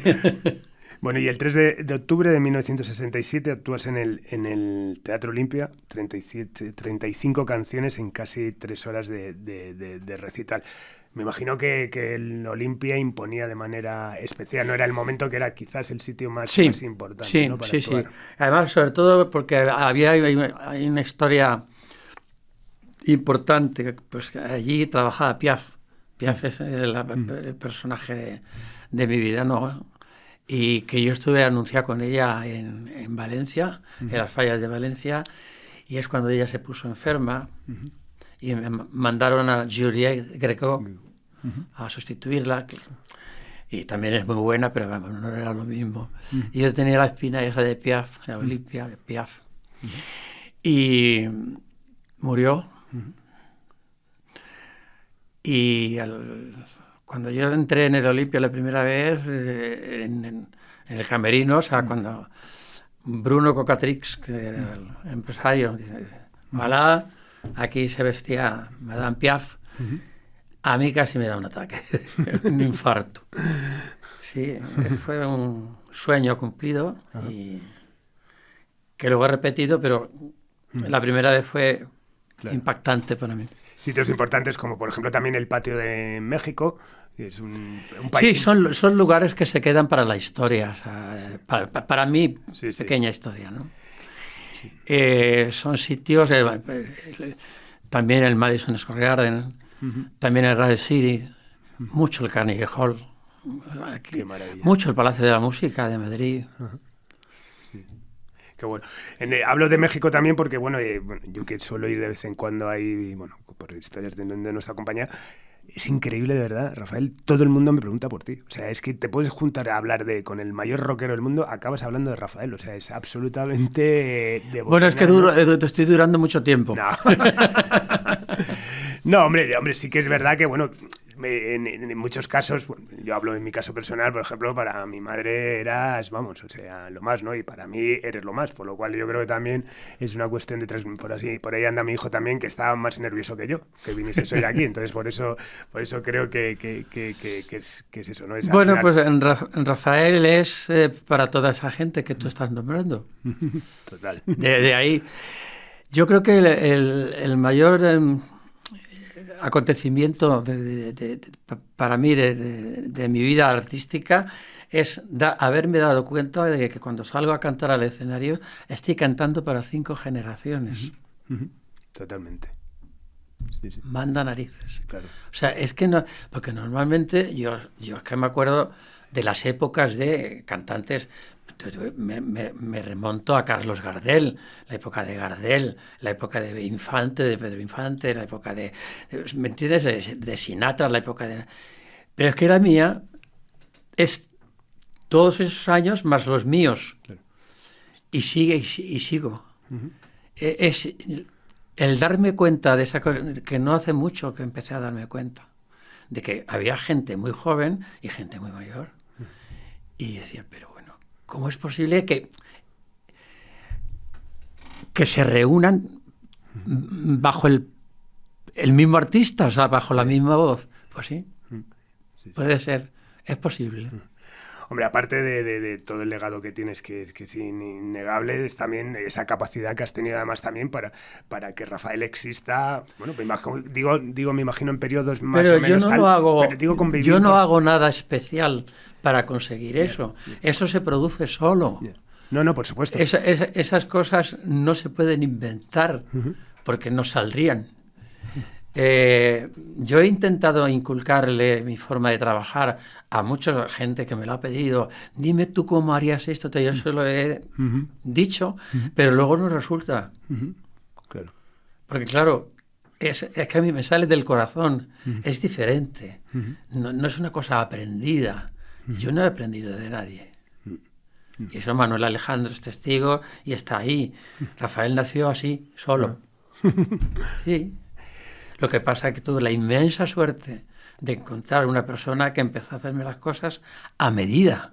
Bueno, y el 3 de octubre de 1967 actúas en el Teatro Olimpia, 35 canciones en casi 3 horas de recital. Me imagino que el Olimpia imponía de manera especial, no era el momento que era quizás el sitio más importante, sí, ¿no? Para sí, actuar. sí. Además, sobre todo porque hay una historia importante, pues allí trabajaba Piaf. Piaf es el personaje de mi vida, ¿no? Y que yo estuve anunciado con ella en Valencia, en las fallas de Valencia, y es cuando ella se puso enferma, y me mandaron a Juliette Greco a sustituirla, y también es muy buena, pero vamos, no era lo mismo. Y yo tenía la espina esa de Piaf, la Olimpia de Piaf, y murió. Y cuando yo entré en el Olimpia la primera vez, en el camerino, o sea, cuando Bruno Cocatrix, que era el empresario, dice, voilà, aquí se vestía Madame Piaf, a mí casi me da un ataque, un infarto. Sí, fue un sueño cumplido y que luego he repetido, pero la primera vez fue impactante para mí. Sitios importantes como, por ejemplo, también el patio de México, que es un país... Sí, son lugares que se quedan para la historia, o sea, para mí, pequeña historia, ¿no? Sí. Son sitios, también el Madison Square Garden, también el Radio City, mucho el Carnegie Hall, aquí, mucho el Palacio de la Música de Madrid. Qué bueno. Hablo de México también porque, bueno, yo que suelo ir de vez en cuando ahí, bueno, por historias de nuestra compañía, es increíble, de verdad, Rafael, todo el mundo me pregunta por ti. O sea, es que te puedes juntar a hablar con el mayor rockero del mundo, acabas hablando de Rafael, o sea, es absolutamente... Bueno, es que te estoy durando mucho tiempo. No. No, hombre, sí que es verdad que, bueno... En muchos casos, bueno, yo hablo en mi caso personal, por ejemplo, para mi madre eras, vamos, o sea, lo más, ¿no? Y para mí eres lo más, por lo cual yo creo que también es una cuestión de por ahí anda mi hijo también, que está más nervioso que yo, que viniese hoy aquí, entonces por eso creo que es eso, ¿no? Bueno, pues en Rafael es para toda esa gente que tú estás nombrando. Total. De ahí, yo creo que el mayor... acontecimiento para mí de mi vida artística es haberme dado cuenta de que cuando salgo a cantar al escenario estoy cantando para 5 generaciones. Totalmente. Sí, sí. Manda narices. Claro. O sea, es que no, porque normalmente yo es que me acuerdo de las épocas de cantantes. Me remonto a Carlos Gardel, la época de Gardel, la época de Infante, de Pedro Infante, la época ¿me entiendes? De Sinatra, la época de... Pero es que la mía es todos esos años más los míos. Claro. Y sigo. Es el darme cuenta de esa cosa, que no hace mucho que empecé a darme cuenta, de que había gente muy joven y gente muy mayor. Y decía, pero bueno, ¿cómo es posible que se reúnan bajo el mismo artista, o sea, bajo la misma voz? Pues sí, puede ser, es posible. Hombre, aparte de todo el legado que tienes, que es innegable, es también esa capacidad que has tenido además también para que Rafael exista, bueno, me imagino en periodos más o menos... Yo no hago nada especial para conseguir eso. Eso se produce solo. No, por supuesto. Esas cosas no se pueden inventar porque no saldrían. Yo he intentado inculcarle mi forma de trabajar a mucha gente que me lo ha pedido. Dime tú cómo harías esto. Yo se lo he dicho, pero luego no resulta. Claro. Porque claro, es que a mí me sale del corazón. Es diferente. No es una cosa aprendida. Yo no he aprendido de nadie. Y eso Manuel Alejandro es testigo y está ahí. Rafael nació así, solo. Sí. Lo que pasa es que tuve la inmensa suerte de encontrar una persona que empezó a hacerme las cosas a medida.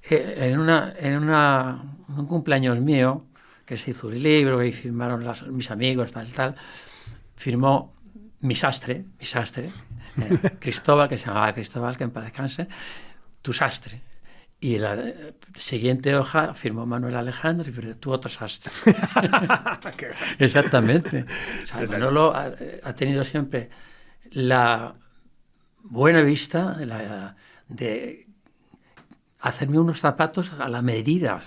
En un cumpleaños mío, que se hizo un libro y firmaron mis amigos, tal, firmó mi sastre, Cristóbal, que se llamaba Cristóbal, que en paz descanse, tu sastre. Y en la siguiente hoja firmó Manuel Alejandro, pero tú otro sastre. Exactamente. O sea, Manolo ha tenido siempre la buena vista de hacerme unos zapatos a la medida,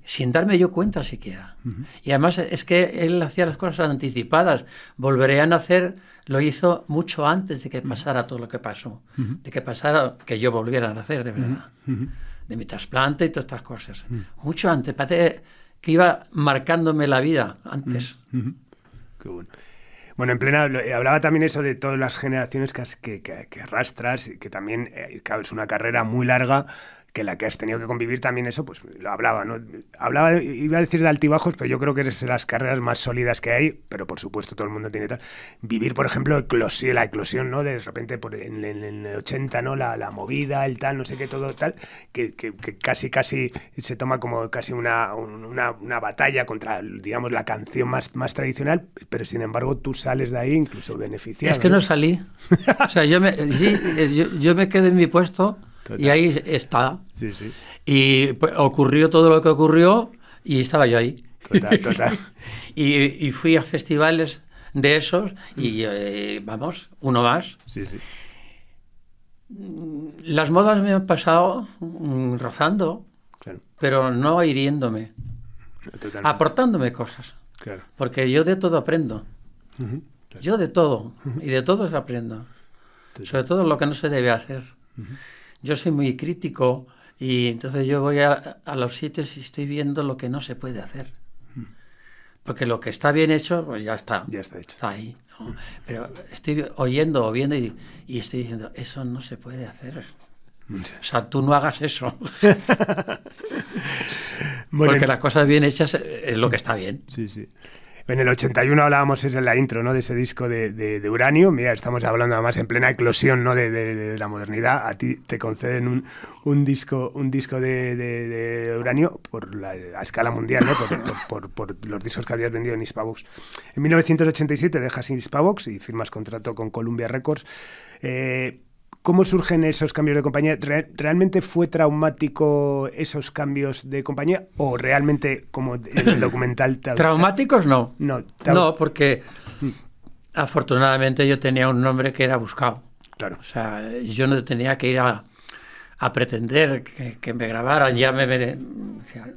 sin darme yo cuenta siquiera. Y además es que él hacía las cosas anticipadas. Volveré a nacer lo hizo mucho antes de que pasara todo lo que pasó, de que pasara que yo volviera a nacer, de verdad, de mi trasplante y todas estas cosas. Mucho antes, parece que iba marcándome la vida antes. Qué bueno. Bueno, en plena, hablaba también eso de todas las generaciones que arrastras, y que también, claro, es una carrera muy larga, que la que has tenido que convivir también eso, pues lo hablaba, ¿no? Hablaba, iba a decir de altibajos, pero yo creo que es de las carreras más sólidas que hay, pero por supuesto todo el mundo tiene tal. Vivir, por ejemplo, la eclosión, ¿no? De repente en el 80, ¿no? La movida, el tal, no sé qué, todo tal, que casi se toma como casi una batalla contra, digamos, la canción más tradicional, pero sin embargo tú sales de ahí incluso beneficiado. Es que no salí. O sea, yo me quedé en mi puesto. Total. Y ahí está. Sí. Y pues, ocurrió todo lo que ocurrió y estaba yo ahí. Total. y fui a festivales de esos y vamos, uno más. Sí. Las modas me han pasado rozando, claro, pero no hiriéndome, aportándome cosas. Claro. Porque yo de todo aprendo. Claro. Yo de todo. Y de todo aprendo. Sobre todo lo que no se debe hacer. Yo soy muy crítico y entonces yo voy a los sitios y estoy viendo lo que no se puede hacer. Porque lo que está bien hecho, pues ya está. Ya está hecho. Está ahí, ¿no? Pero estoy oyendo o viendo y estoy diciendo, eso no se puede hacer. O sea, tú no hagas eso. Bueno, porque las cosas bien hechas es lo que está bien. Sí. En el 81 hablábamos, es en la intro, ¿no? De ese disco de Uranio. Mira, estamos hablando además en plena eclosión, ¿no? de la modernidad. A ti te conceden un disco de Uranio a escala mundial, ¿no? Por los discos que habías vendido en Hispavox. En 1987 dejas Hispavox y firmas contrato con Columbia Records. ¿Cómo surgen esos cambios de compañía? ¿Realmente fue traumático esos cambios de compañía? ¿O realmente, como en el documental... ¿Traumáticos? No. No, porque afortunadamente yo tenía un nombre que era buscado. Claro. O sea, yo no tenía que ir a pretender que me grabaran. Ya me decían,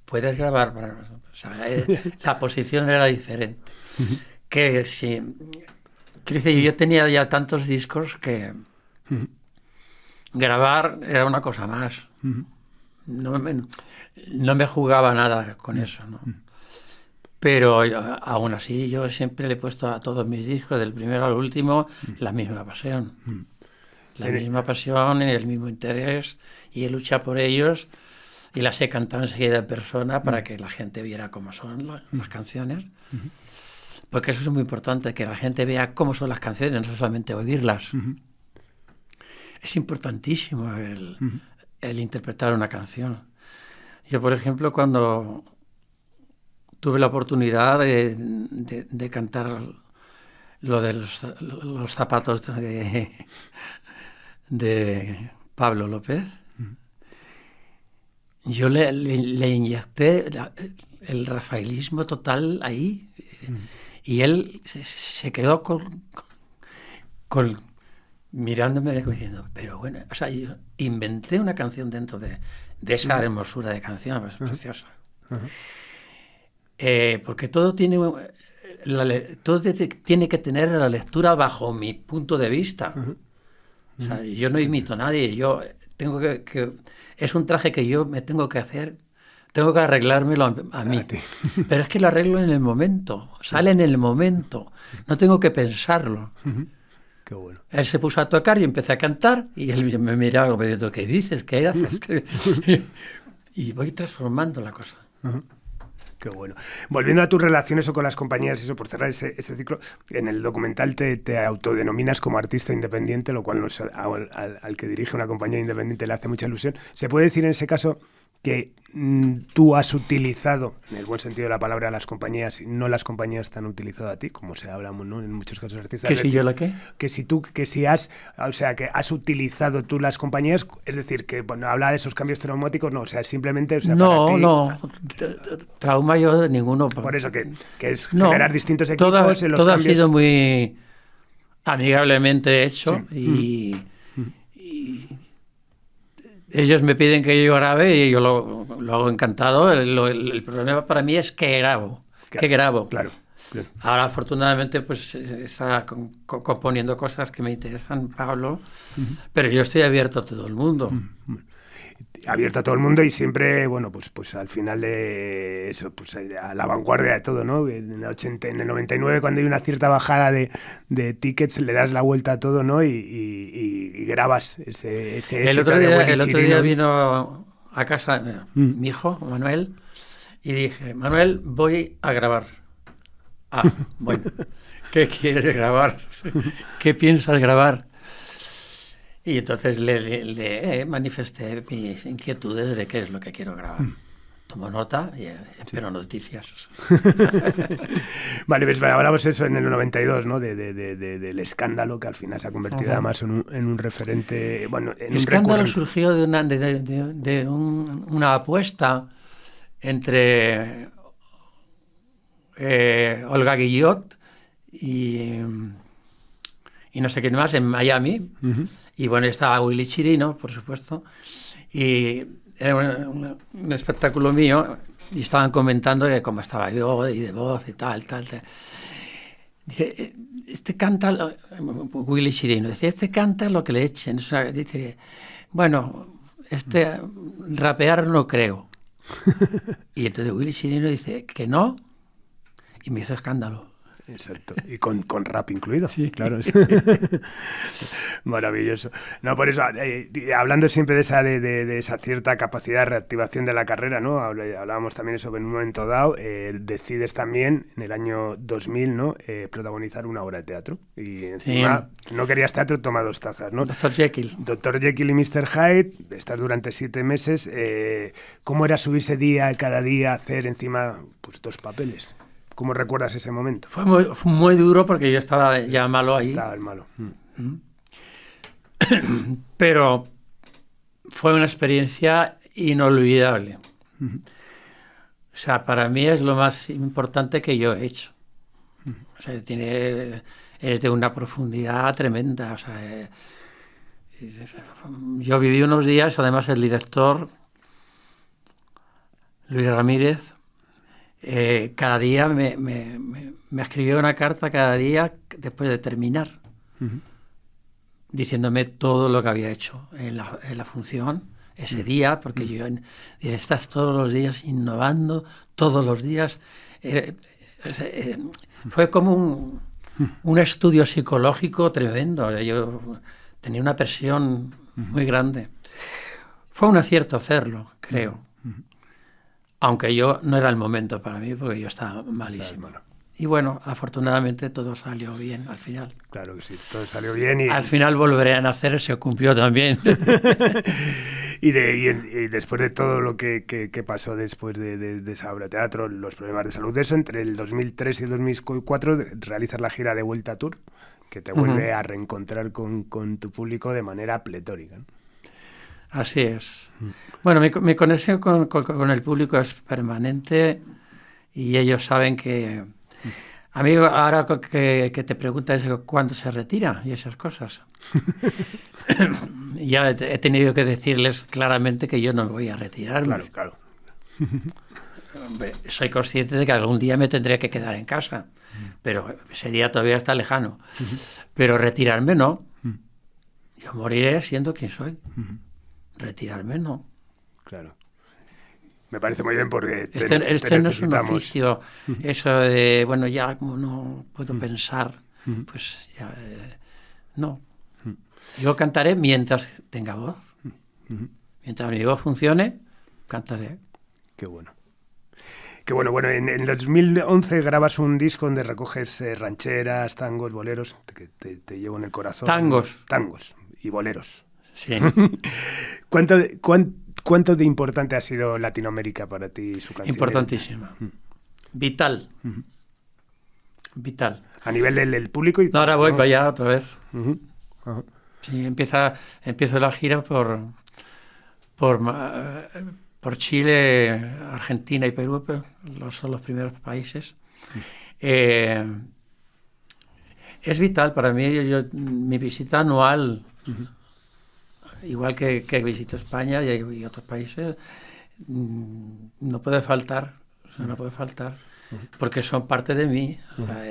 puedes grabar. O sea, la posición era diferente. Que si... Quiero decir, yo tenía ya tantos discos que... Grabar era una cosa más. No me jugaba nada con eso, ¿no? Pero aún así yo siempre le he puesto a todos mis discos, del primero al último, la misma pasión. La misma pasión y el mismo interés, y he luchado por ellos y las he cantado enseguida en persona para que la gente viera cómo son las canciones. Porque eso es muy importante, que la gente vea cómo son las canciones, no solamente oírlas. Es importantísimo el interpretar una canción. Yo, por ejemplo, cuando tuve la oportunidad de cantar lo de los zapatos de Pablo López, yo le inyecté el rafaelismo total ahí, y él se quedó con mirándome diciendo, pero bueno, o sea, yo inventé una canción dentro de esa hermosura de canción, es preciosa. Porque todo tiene que tener la lectura bajo mi punto de vista. O sea, yo no imito a nadie, yo tengo que es un traje que yo me tengo que hacer, tengo que arreglármelo a mí. Pero es que lo arreglo en el momento, sale en el momento, no tengo que pensarlo. Qué bueno. Él se puso a tocar y empecé a cantar y él me miraba como diciendo, ¿qué dices? ¿Qué haces? Y voy transformando la cosa. Qué bueno. Volviendo a tus relaciones o con las compañías, eso, por cerrar ese ciclo, en el documental te autodenominas como artista independiente, lo cual al que dirige una compañía independiente le hace mucha ilusión. ¿Se puede decir en ese caso que tú has utilizado, en el buen sentido de la palabra, a las compañías y no las compañías te han utilizado a ti, como se habla, ¿no? En muchos casos artistas? ¿Que si yo la qué? Que si has utilizado tú las compañías, es decir, que bueno, habla de esos cambios traumáticos, no, o sea, simplemente... O sea, no, trauma yo de ninguno. Por eso, que es generar distintos equipos todo en los cambios. Ha sido muy amigablemente hecho y ellos me piden que yo grabe y yo lo hago encantado. El problema para mí es que grabo. Claro. Ahora, afortunadamente, pues está componiendo cosas que me interesan, Pablo, pero yo estoy abierto a todo el mundo. Abierto a todo el mundo y siempre, bueno, pues al final eso, pues a la vanguardia de todo, ¿no? En el 99, cuando hay una cierta bajada de tickets, le das la vuelta a todo, ¿no? Y grabas ese el otro día vino a casa mi hijo, Manuel, y dije, Manuel, voy a grabar. Ah, bueno, ¿qué quieres grabar? ¿Qué piensas grabar? Y entonces le manifesté mis inquietudes de qué es lo que quiero grabar. Tomo nota y espero noticias. Vale, pues hablamos eso en el 92, ¿no? Del escándalo, que al final se ha convertido además en un referente. Bueno, el escándalo surgió de una apuesta entre Olga Guillot y no sé quién más en Miami. Y bueno, estaba Willy Chirino, por supuesto, y era un espectáculo mío, y estaban comentando de cómo estaba yo, y de voz, y tal. Dice, canta, Willy Chirino, dice, canta lo que le echen. Dice, bueno, rapear no creo. Y entonces Willy Chirino dice, que no, y me hizo escándalo. Exacto, y con rap incluido. Sí, claro. Maravilloso. No, por eso, hablando siempre de esa cierta capacidad de reactivación de la carrera, ¿no? Hablábamos también eso, en un momento dado, decides también, en el año 2000, ¿no? Protagonizar una obra de teatro. Y encima, no querías teatro, toma 2 tazas, ¿no? Dr. Jekyll. Dr. Jekyll y Mr. Hyde, estás durante 7 meses. ¿Cómo era subirse cada día, hacer encima pues 2 papeles? ¿Cómo recuerdas ese momento? Fue muy duro porque yo estaba ya malo ahí. Estaba malo. Pero fue una experiencia inolvidable. O sea, para mí es lo más importante que yo he hecho. O sea, es de una profundidad tremenda. O sea, yo viví unos días, además el director, Luis Ramírez, cada día me escribió una carta cada día después de terminar, diciéndome todo lo que había hecho en la función ese día, porque yo estás todos los días innovando, todos los días. Fue como un estudio psicológico tremendo. Yo tenía una presión muy grande. Fue un acierto hacerlo, creo. Aunque no era el momento para mí, porque yo estaba malísimo. Claro. Y bueno, afortunadamente todo salió bien al final. Claro que sí, todo salió bien. Al final volveré a nacer, se cumplió también. y después de todo lo que pasó después de esa obra de teatro, los problemas de salud de eso, entre el 2003 y el 2004 realizas la gira de Vuelta Tour, que te vuelve a reencontrar con tu público de manera pletórica, ¿no? Así es. Bueno, mi conexión con el público es permanente y ellos saben que... Amigo, ahora que te preguntas cuándo se retira y esas cosas, ya he tenido que decirles claramente que yo no me voy a retirarme. Claro. Soy consciente de que algún día me tendré que quedar en casa, pero ese día todavía está lejano. Pero retirarme no. Yo moriré siendo quien soy. Retirarme no. Claro. Me parece muy bien porque este no es un oficio. Eso de, bueno, ya como no puedo pensar, pues ya no. Yo cantaré mientras tenga voz. Mientras mi voz funcione, cantaré. Qué bueno. Bueno, en el 2011 grabas un disco donde recoges rancheras, tangos, boleros, que te llevo en el corazón. Tangos y boleros. Sí. ¿Cuánto de importante ha sido Latinoamérica para ti, su canción? Importantísima. Vital. Vital. A nivel del público. Ahora voy para allá otra vez. Sí, empiezo la gira por Chile, Argentina y Perú, pero son los primeros países. Es vital para mí. Mi visita anual, igual que visito España y otros países, no puede faltar. O sea, no puede faltar, porque son parte de mí. O sea,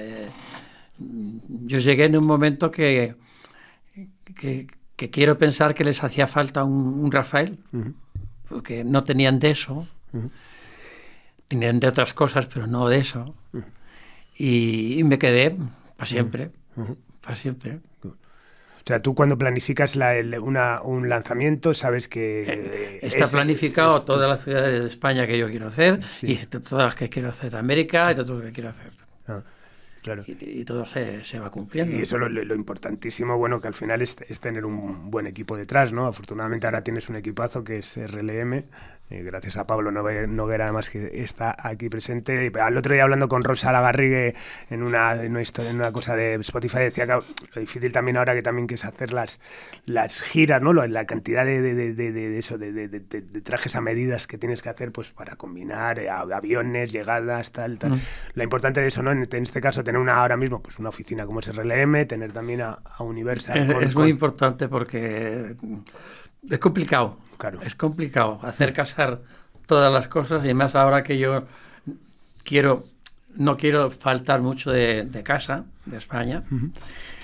yo llegué en un momento que quiero pensar que les hacía falta un Rafael, porque no tenían de eso, tenían de otras cosas, pero no de eso. Y me quedé para siempre, para siempre. O sea, tú cuando planificas un lanzamiento sabes que... Está planificado todas las ciudades de España que yo quiero hacer, y todas las que quiero hacer de América, y todo lo que quiero hacer. Claro. Y todo se va cumpliendo. Y eso lo importantísimo, bueno, que al final es tener un buen equipo detrás, ¿no? Afortunadamente ahora tienes un equipazo que es RLM, gracias a Pablo Noguera, además, que está aquí presente. Y al otro día, hablando con Rosa Lagarrigue en una cosa de Spotify, decía que lo difícil también ahora que también quieres hacer las giras, ¿no? La cantidad de trajes a medidas que tienes que hacer, pues para combinar aviones, llegadas, tal. Lo importante de eso, ¿no? En este caso, tener ahora mismo pues una oficina como es RLM, tener también a Universal. Es muy importante porque es complicado. Claro. Es complicado hacer casar todas las cosas, y más ahora que yo no quiero faltar mucho de casa, de España.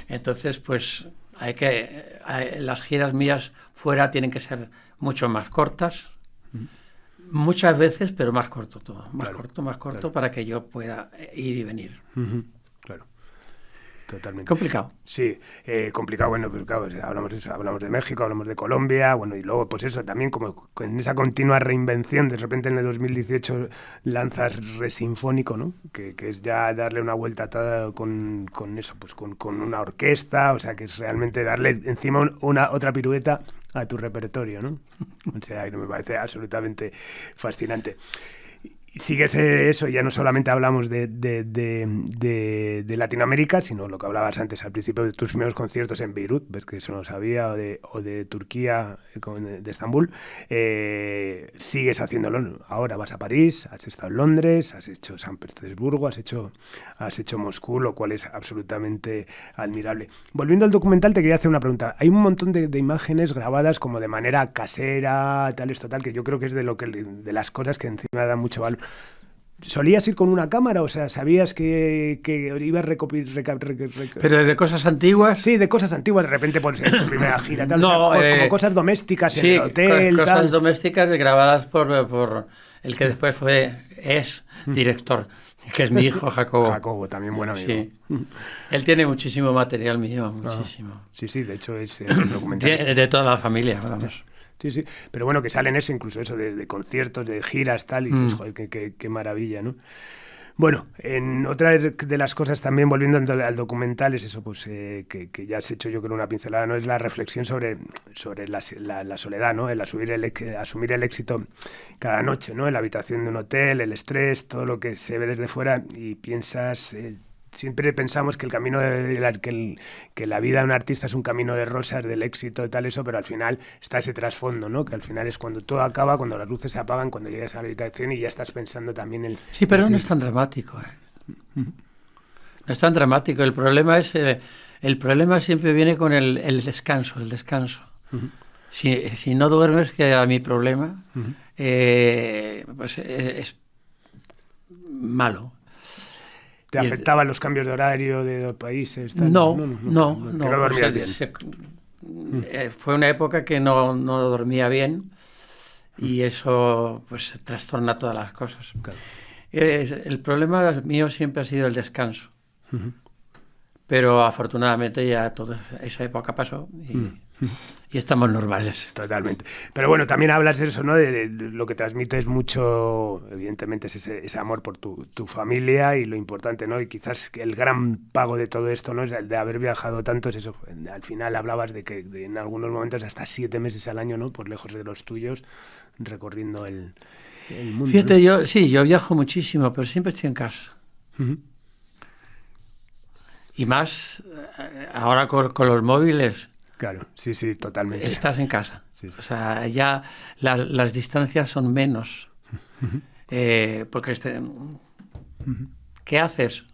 Entonces, pues las giras mías fuera tienen que ser mucho más cortas, muchas veces, pero más corto todo, más corto, para que yo pueda ir y venir. Claro. Totalmente. Complicado. Sí, complicado, bueno, pues claro, hablamos de eso, hablamos de México, hablamos de Colombia, bueno, y luego pues eso, también como en esa continua reinvención, de repente en el 2018 lanzas Resinfónico, ¿no? Que es ya darle una vuelta atada con eso, pues con una orquesta, o sea, que es realmente darle encima otra pirueta a tu repertorio, ¿no? O sea, me parece absolutamente fascinante. Sigues eso, ya no solamente hablamos de Latinoamérica, sino lo que hablabas antes al principio de tus primeros conciertos en Beirut, ves que eso no sabía, o de Turquía, de Estambul. Sigues haciéndolo. Ahora vas a París, has estado en Londres, has hecho San Petersburgo, has hecho Moscú, lo cual es absolutamente admirable. Volviendo al documental, te quería hacer una pregunta. Hay un montón de imágenes grabadas como de manera casera, tal, que yo creo que es de las cosas que encima dan mucho valor. ¿Solías ir con una cámara? O sea, ¿sabías que ibas a ¿Pero de cosas antiguas? Sí, de cosas antiguas, de repente por tu primera gira, tal. No, o sea, como cosas domésticas en el hotel, cosas tal. domésticas grabadas por el que después es director, que es mi hijo Jacobo. Jacobo, también buen amigo. Sí. Él tiene muchísimo material mío, muchísimo. Sí, de hecho es un documental. De toda la familia, vamos. Sí, pero bueno, que salen eso, incluso eso de conciertos, de giras, tal, y dices, joder, qué maravilla, ¿no? Bueno, otra de las cosas también, volviendo al documental, es eso, pues que ya has hecho yo creo una pincelada, ¿no? Es la reflexión sobre la soledad, ¿no? El asumir el éxito cada noche, ¿no? En la habitación de un hotel, el estrés, todo lo que se ve desde fuera, y piensas... siempre pensamos que el camino que la vida de un artista es un camino de rosas, del éxito y tal, eso, pero al final está ese trasfondo, ¿no? Que al final es cuando todo acaba, cuando las luces se apagan, cuando llegas a la habitación y ya estás pensando también en... Sí, pero no es tan dramático, No es tan dramático. El problema siempre viene con el descanso, el descanso. Si no duermes, que era mi problema, pues es malo. ¿Te afectaban los cambios de horario de países? Tal? No. Que no dormías bien. Fue una época que no dormía bien, y eso pues trastorna todas las cosas. Claro. El problema mío siempre ha sido el descanso. Pero afortunadamente ya toda esa época pasó y estamos normales. Totalmente. Pero bueno, también hablas de eso, ¿no? De lo que transmites mucho, evidentemente, es ese amor por tu familia y lo importante, ¿no? Y quizás el gran pago de todo esto, ¿no? Es el de haber viajado tanto, es eso. Al final hablabas de que en algunos momentos hasta 7 meses al año, ¿no? Por lejos de los tuyos, recorriendo el mundo. Fíjate, ¿no? yo viajo muchísimo, pero siempre estoy en casa. Y más ahora con los móviles. Claro, sí, totalmente. Estás en casa. Sí. O sea, ya las distancias son menos. Porque ¿qué haces?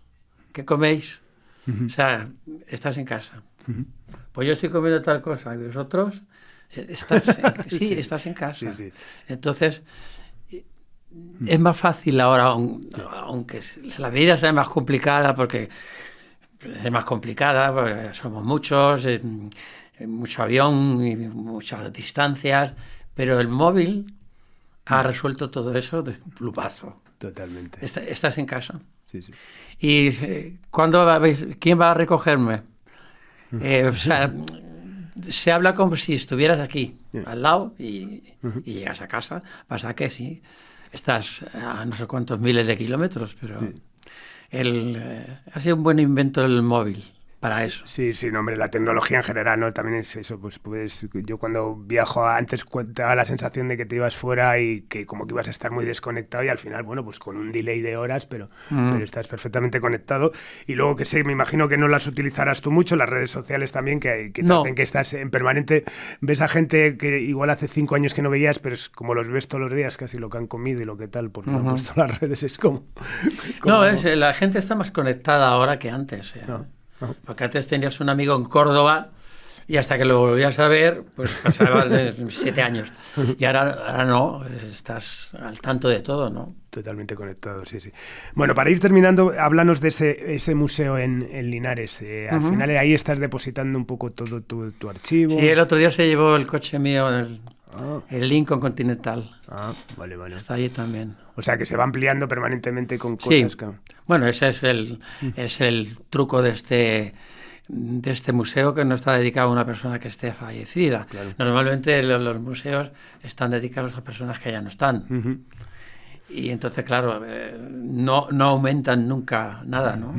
¿Qué coméis? O sea, estás en casa. Pues yo estoy comiendo tal cosa y vosotros estás en casa. Sí. Entonces, es más fácil ahora, aunque la vida sea más complicada, porque somos muchos, mucho avión y muchas distancias, pero el móvil ha resuelto todo eso de un plumazo. Totalmente. Estás en casa. Sí. ¿Y quién va a recogerme? O sea, se habla como si estuvieras aquí, al lado, y llegas a casa. Pasa que sí, estás a no sé cuántos miles de kilómetros, pero ha sido un buen invento el móvil para eso. Sí, no, hombre, la tecnología en general, ¿no? También es eso, pues yo cuando viajo antes te daba la sensación de que te ibas fuera y que como que ibas a estar muy desconectado y al final, bueno, pues con un delay de horas, pero estás perfectamente conectado. Y luego que me imagino que no las utilizarás tú mucho, las redes sociales también, que te hacen que estás en permanente, ves a gente que igual hace 5 años que no veías, pero es como los ves todos los días, casi lo que han comido y lo que tal, pues lo han puesto en las redes, es como... la gente está más conectada ahora que antes, Porque antes tenías un amigo en Córdoba y hasta que lo volvías a ver, pues pasabas de 7 años. Y ahora no, estás al tanto de todo, ¿no? Totalmente conectado, sí. Bueno, para ir terminando, háblanos de ese museo en Linares. Al final ahí estás depositando un poco todo tu archivo. Sí, el otro día se llevó el coche mío, el Lincoln Continental. Vale. Está ahí también. O sea, que se va ampliando permanentemente con cosas. Sí. Bueno, ese es el truco de este museo, que no está dedicado a una persona que esté fallecida. Claro. Normalmente los museos están dedicados a personas que ya no están. Y entonces, claro, no aumentan nunca nada, ¿no?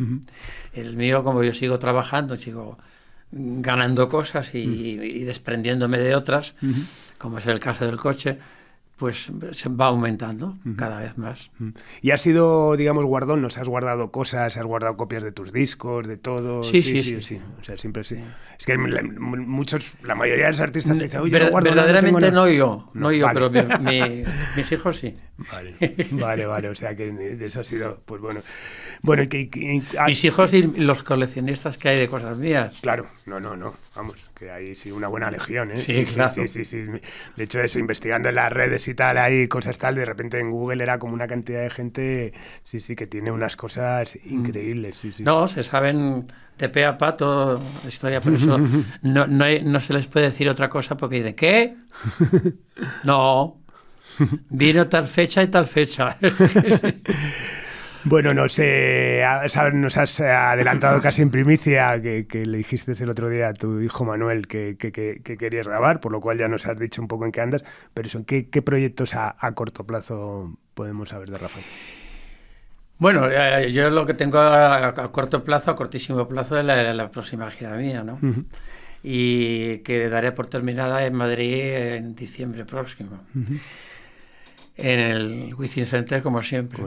El mío, como yo sigo trabajando, sigo ganando cosas y desprendiéndome de otras, como es el caso del coche, pues se va aumentando cada vez más. ¿Y has sido, digamos, guardón? ¿Nos has guardado cosas? ¿Has guardado copias de tus discos, de todo? Sí. O sea, siempre sí. Es que la mayoría de los artistas dicen, oye, no guardo verdaderamente no yo, vale. Pero mis hijos sí. Vale, o sea, que de eso ha sido, pues bueno. Mis hijos y los coleccionistas que hay de cosas mías. Claro, no, vamos, que hay sí una buena legión, ¿eh? Sí, claro. Sí. De hecho, eso, investigando en las redes y tal, hay cosas tal, de repente en Google era como una cantidad de gente, que tiene unas cosas increíbles, sí. No, se saben de pe a pa toda la historia, por eso no se les puede decir otra cosa, porque dicen, ¿qué? No, vino tal fecha y tal fecha. Bueno, nos has adelantado casi en primicia que le dijiste el otro día a tu hijo Manuel que querías grabar, por lo cual ya nos has dicho un poco en qué andas, pero eso, ¿qué proyectos a corto plazo podemos saber de Rafael? Bueno, yo lo que tengo a corto plazo, a cortísimo plazo, es la próxima gira mía, ¿no? Y que daré por terminada en Madrid en diciembre próximo. En el Wizzing Center, como siempre.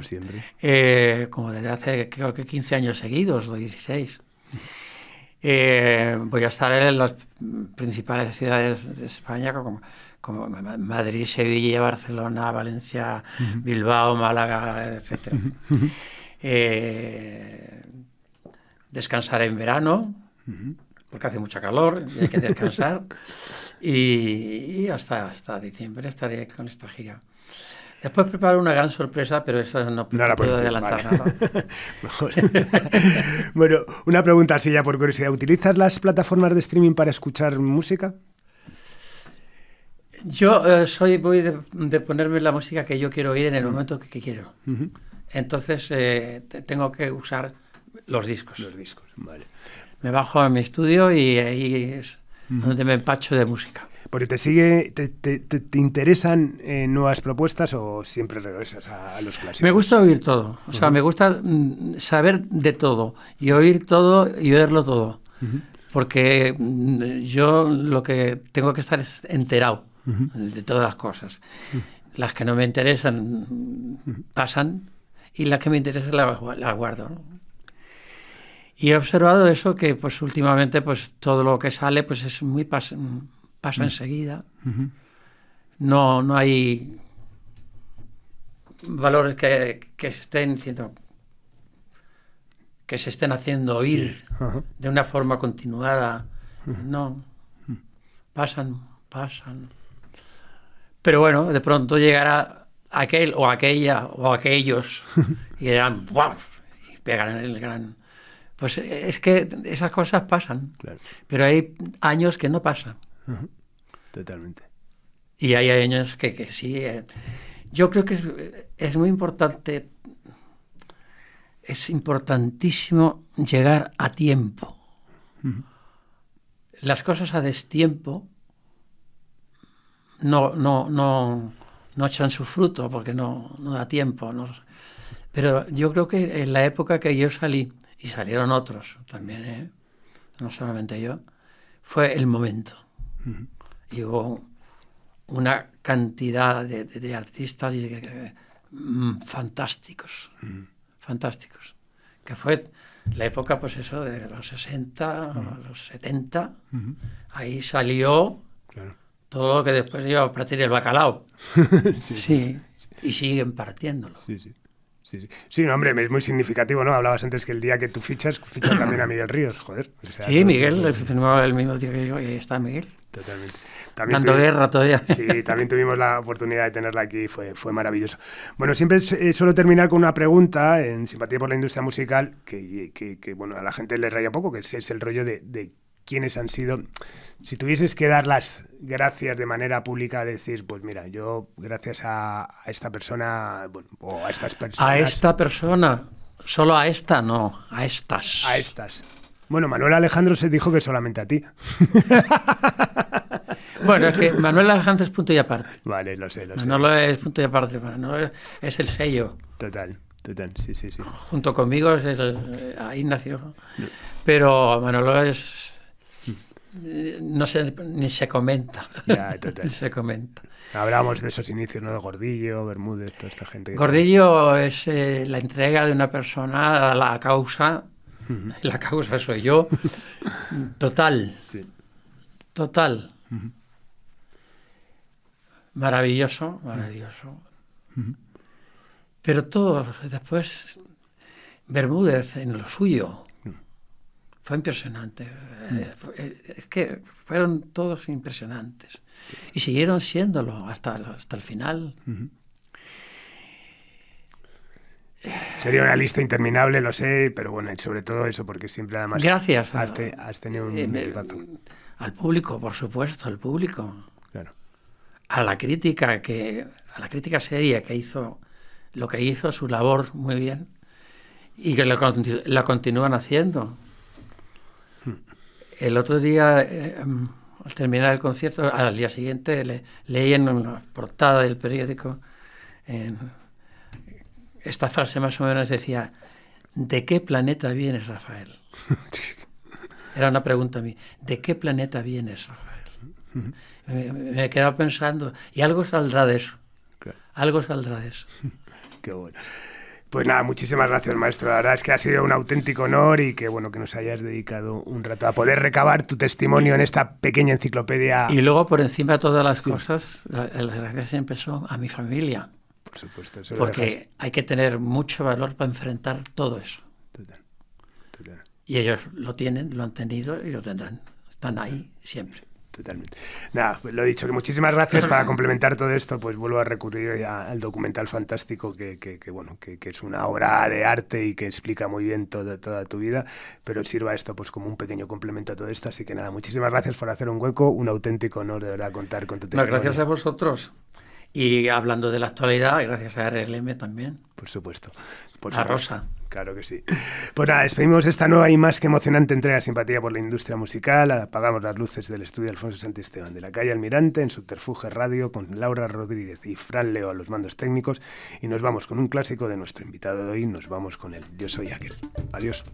Como desde hace, creo que 15 años seguidos, o 16. Voy a estar en las principales ciudades de España, como Madrid, Sevilla, Barcelona, Valencia, Bilbao, Málaga, etc. Descansar en verano, porque hace mucha calor y hay que descansar. y hasta diciembre estaré con esta gira. Después preparo una gran sorpresa, pero eso no puedo adelantar nada. Mejor. Bueno, una pregunta así ya por curiosidad. ¿Utilizas las plataformas de streaming para escuchar música? Yo voy de ponerme la música que yo quiero oír en el momento que quiero. Entonces tengo que usar los discos. Vale. Me bajo a mi estudio y ahí es donde me empacho de música. ¿Porque te interesan nuevas propuestas o siempre regresas a los clásicos? Me gusta oír todo, o sea, me gusta saber de todo y oír todo y verlo todo, porque yo lo que tengo que estar es enterado de todas las cosas. Las que no me interesan pasan y las que me interesan las guardo, ¿no? Y he observado eso, que pues últimamente pues todo lo que sale pues es muy pasa enseguida. No hay valores que estén diciendo que se estén haciendo oír de una forma continuada. No, pasan. Pero bueno, de pronto llegará aquel o aquella o aquellos y dirán ¡buah! Y pegarán el gran... Pues es que esas cosas pasan, Claro. pero hay años que no pasan. Totalmente. Y hay años que sí. Yo creo que es muy importante, es importantísimo llegar a tiempo. Las cosas a destiempo no echan su fruto porque no da tiempo. Pero yo creo que en la época que yo salí, y salieron otros también, no solamente yo, fue el momento. Y hubo una cantidad de artistas fantásticos, que fue la época, pues eso, de los 60, los 70, ahí salió todo lo que después iba a partir el bacalao. Sí, y siguen partiéndolo. Sí, no, hombre, es muy significativo, ¿no? Hablabas antes que el día que tú fichas también a Miguel Ríos, joder. O sea, sí, Miguel firmó el mismo día que yo, y ahí está Miguel. Totalmente. Dando guerra todavía. Sí, también tuvimos la oportunidad de tenerla aquí, fue maravilloso. Bueno, siempre suelo terminar con una pregunta en Simpatía por la Industria Musical que bueno, a la gente le raya un poco, que es el rollo de quiénes han sido. Si tuvieses que dar las gracias de manera pública, decir, pues mira, yo gracias a esta persona, bueno, o a estas personas... A esta persona, solo a esta no, a estas. A estas. Bueno, Manuel Alejandro se dijo que solamente a ti. Bueno, es que Manuel Alejandro es punto y aparte. Vale, lo sé. Manolo es punto y aparte, Manolo es el sello. Total, sí. Junto conmigo ahí nació. Pero Manolo es... No sé, ni se comenta. Ya, total. Ni se comenta. Hablábamos de esos inicios, ¿no? De Gordillo, Bermúdez, toda esta gente. Gordillo es la entrega de una persona a la causa. La causa soy yo. Total. Sí. Total. Maravilloso. Pero todos, después, Bermúdez en lo suyo. Fue impresionante. Es que fueron todos impresionantes. Y siguieron siéndolo hasta el final. Sería una lista interminable, lo sé, pero bueno, sobre todo eso, porque siempre además... Gracias. Has tenido un equipazo. Al público, por supuesto, al público. Claro. A la crítica seria que hizo lo que hizo, su labor muy bien, y que la continúan haciendo. El otro día, al terminar el concierto, al día siguiente, leí en una portada del periódico esta frase más o menos decía: ¿de qué planeta vienes, Rafael? Era una pregunta a mí. ¿De qué planeta vienes, Rafael? Me he quedado pensando, y algo saldrá de eso. Claro. Algo saldrá de eso. Qué bueno. Pues nada, muchísimas gracias, maestro. La verdad es que ha sido un auténtico honor y que bueno que nos hayas dedicado un rato a poder recabar tu testimonio en esta pequeña enciclopedia. Y luego, por encima de todas las cosas, las gracias siempre son a mi familia. Por supuesto. Eso porque hay que tener mucho valor para enfrentar todo eso. Total. Y ellos lo tienen, lo han tenido y lo tendrán. Están ahí siempre. Totalmente. Nada, pues lo dicho, que muchísimas gracias. Para complementar todo esto, pues vuelvo a recurrir al documental fantástico que es una obra de arte y que explica muy bien toda tu vida, pero sirva esto pues como un pequeño complemento a todo esto. Así que nada, muchísimas gracias por hacer un hueco, un auténtico honor de verdad contar con tu testimonio. Gracias a vosotros. Y hablando de la actualidad, gracias a RLM también. Por supuesto. A Rosa. Claro que sí. Pues nada, despedimos esta nueva y más que emocionante entrega de Simpatía por la Industria Musical. Apagamos las luces del estudio Alfonso Santisteban de la calle Almirante en Subterfuge Radio con Laura Rodríguez y Fran Leo a los mandos técnicos, y nos vamos con un clásico de nuestro invitado de hoy. Nos vamos con el Yo soy aquel. Adiós.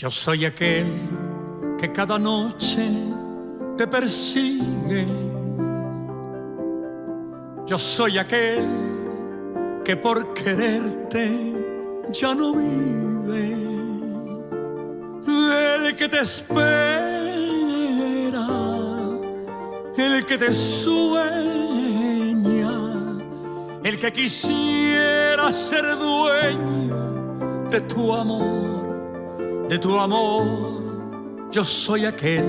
Yo soy aquel que cada noche te persigue. Yo soy aquel que por quererte ya no vive. El que te espera, el que te sueña, el que quisiera ser dueño de tu amor, de tu amor. Yo soy aquel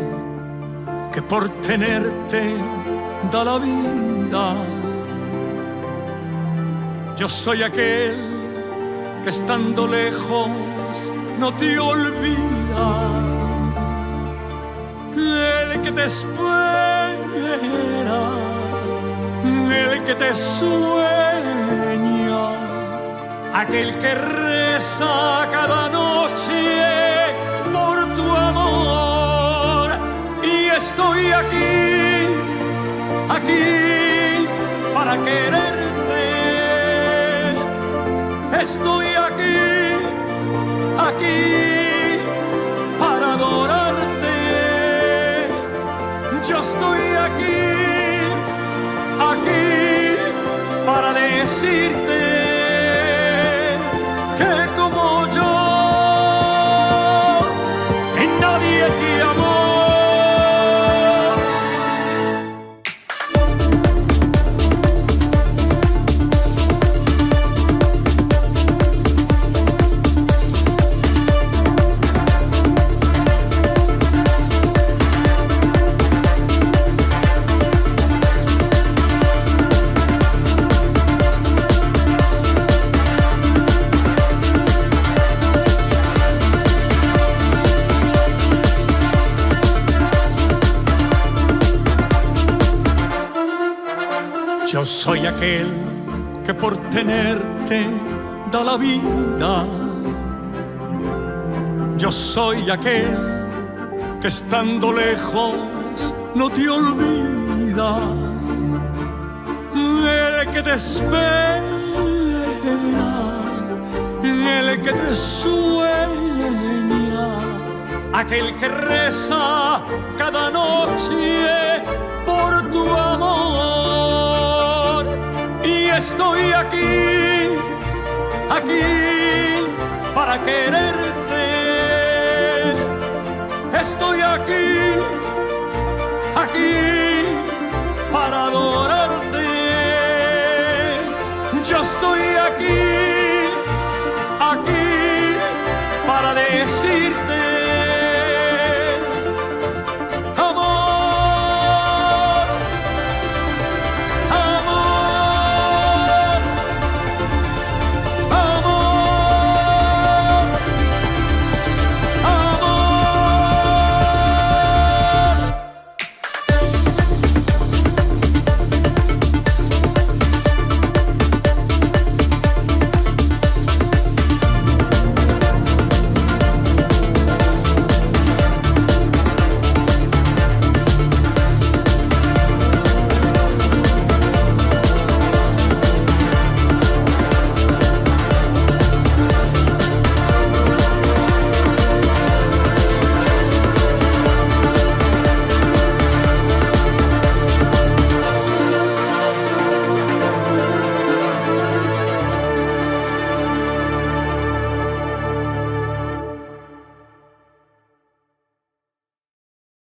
que por tenerte da la vida. Yo soy aquel que estando lejos no te olvida. El que te espera, el que te sueña, aquel que reza cada noche por tu amor. Y estoy aquí, aquí para quererte. Estoy aquí, aquí para adorarte. Yo estoy aquí, aquí para decirte que como yo nadie te amó. Yo soy aquel que por tenerte da la vida. Yo soy aquel que estando lejos no te olvida. El que te espera, el que te sueña, aquel que reza cada noche por tu amor. Y estoy aquí, aquí para quererte. Estoy aquí, aquí para adorarte. Yo estoy aquí, aquí para decirte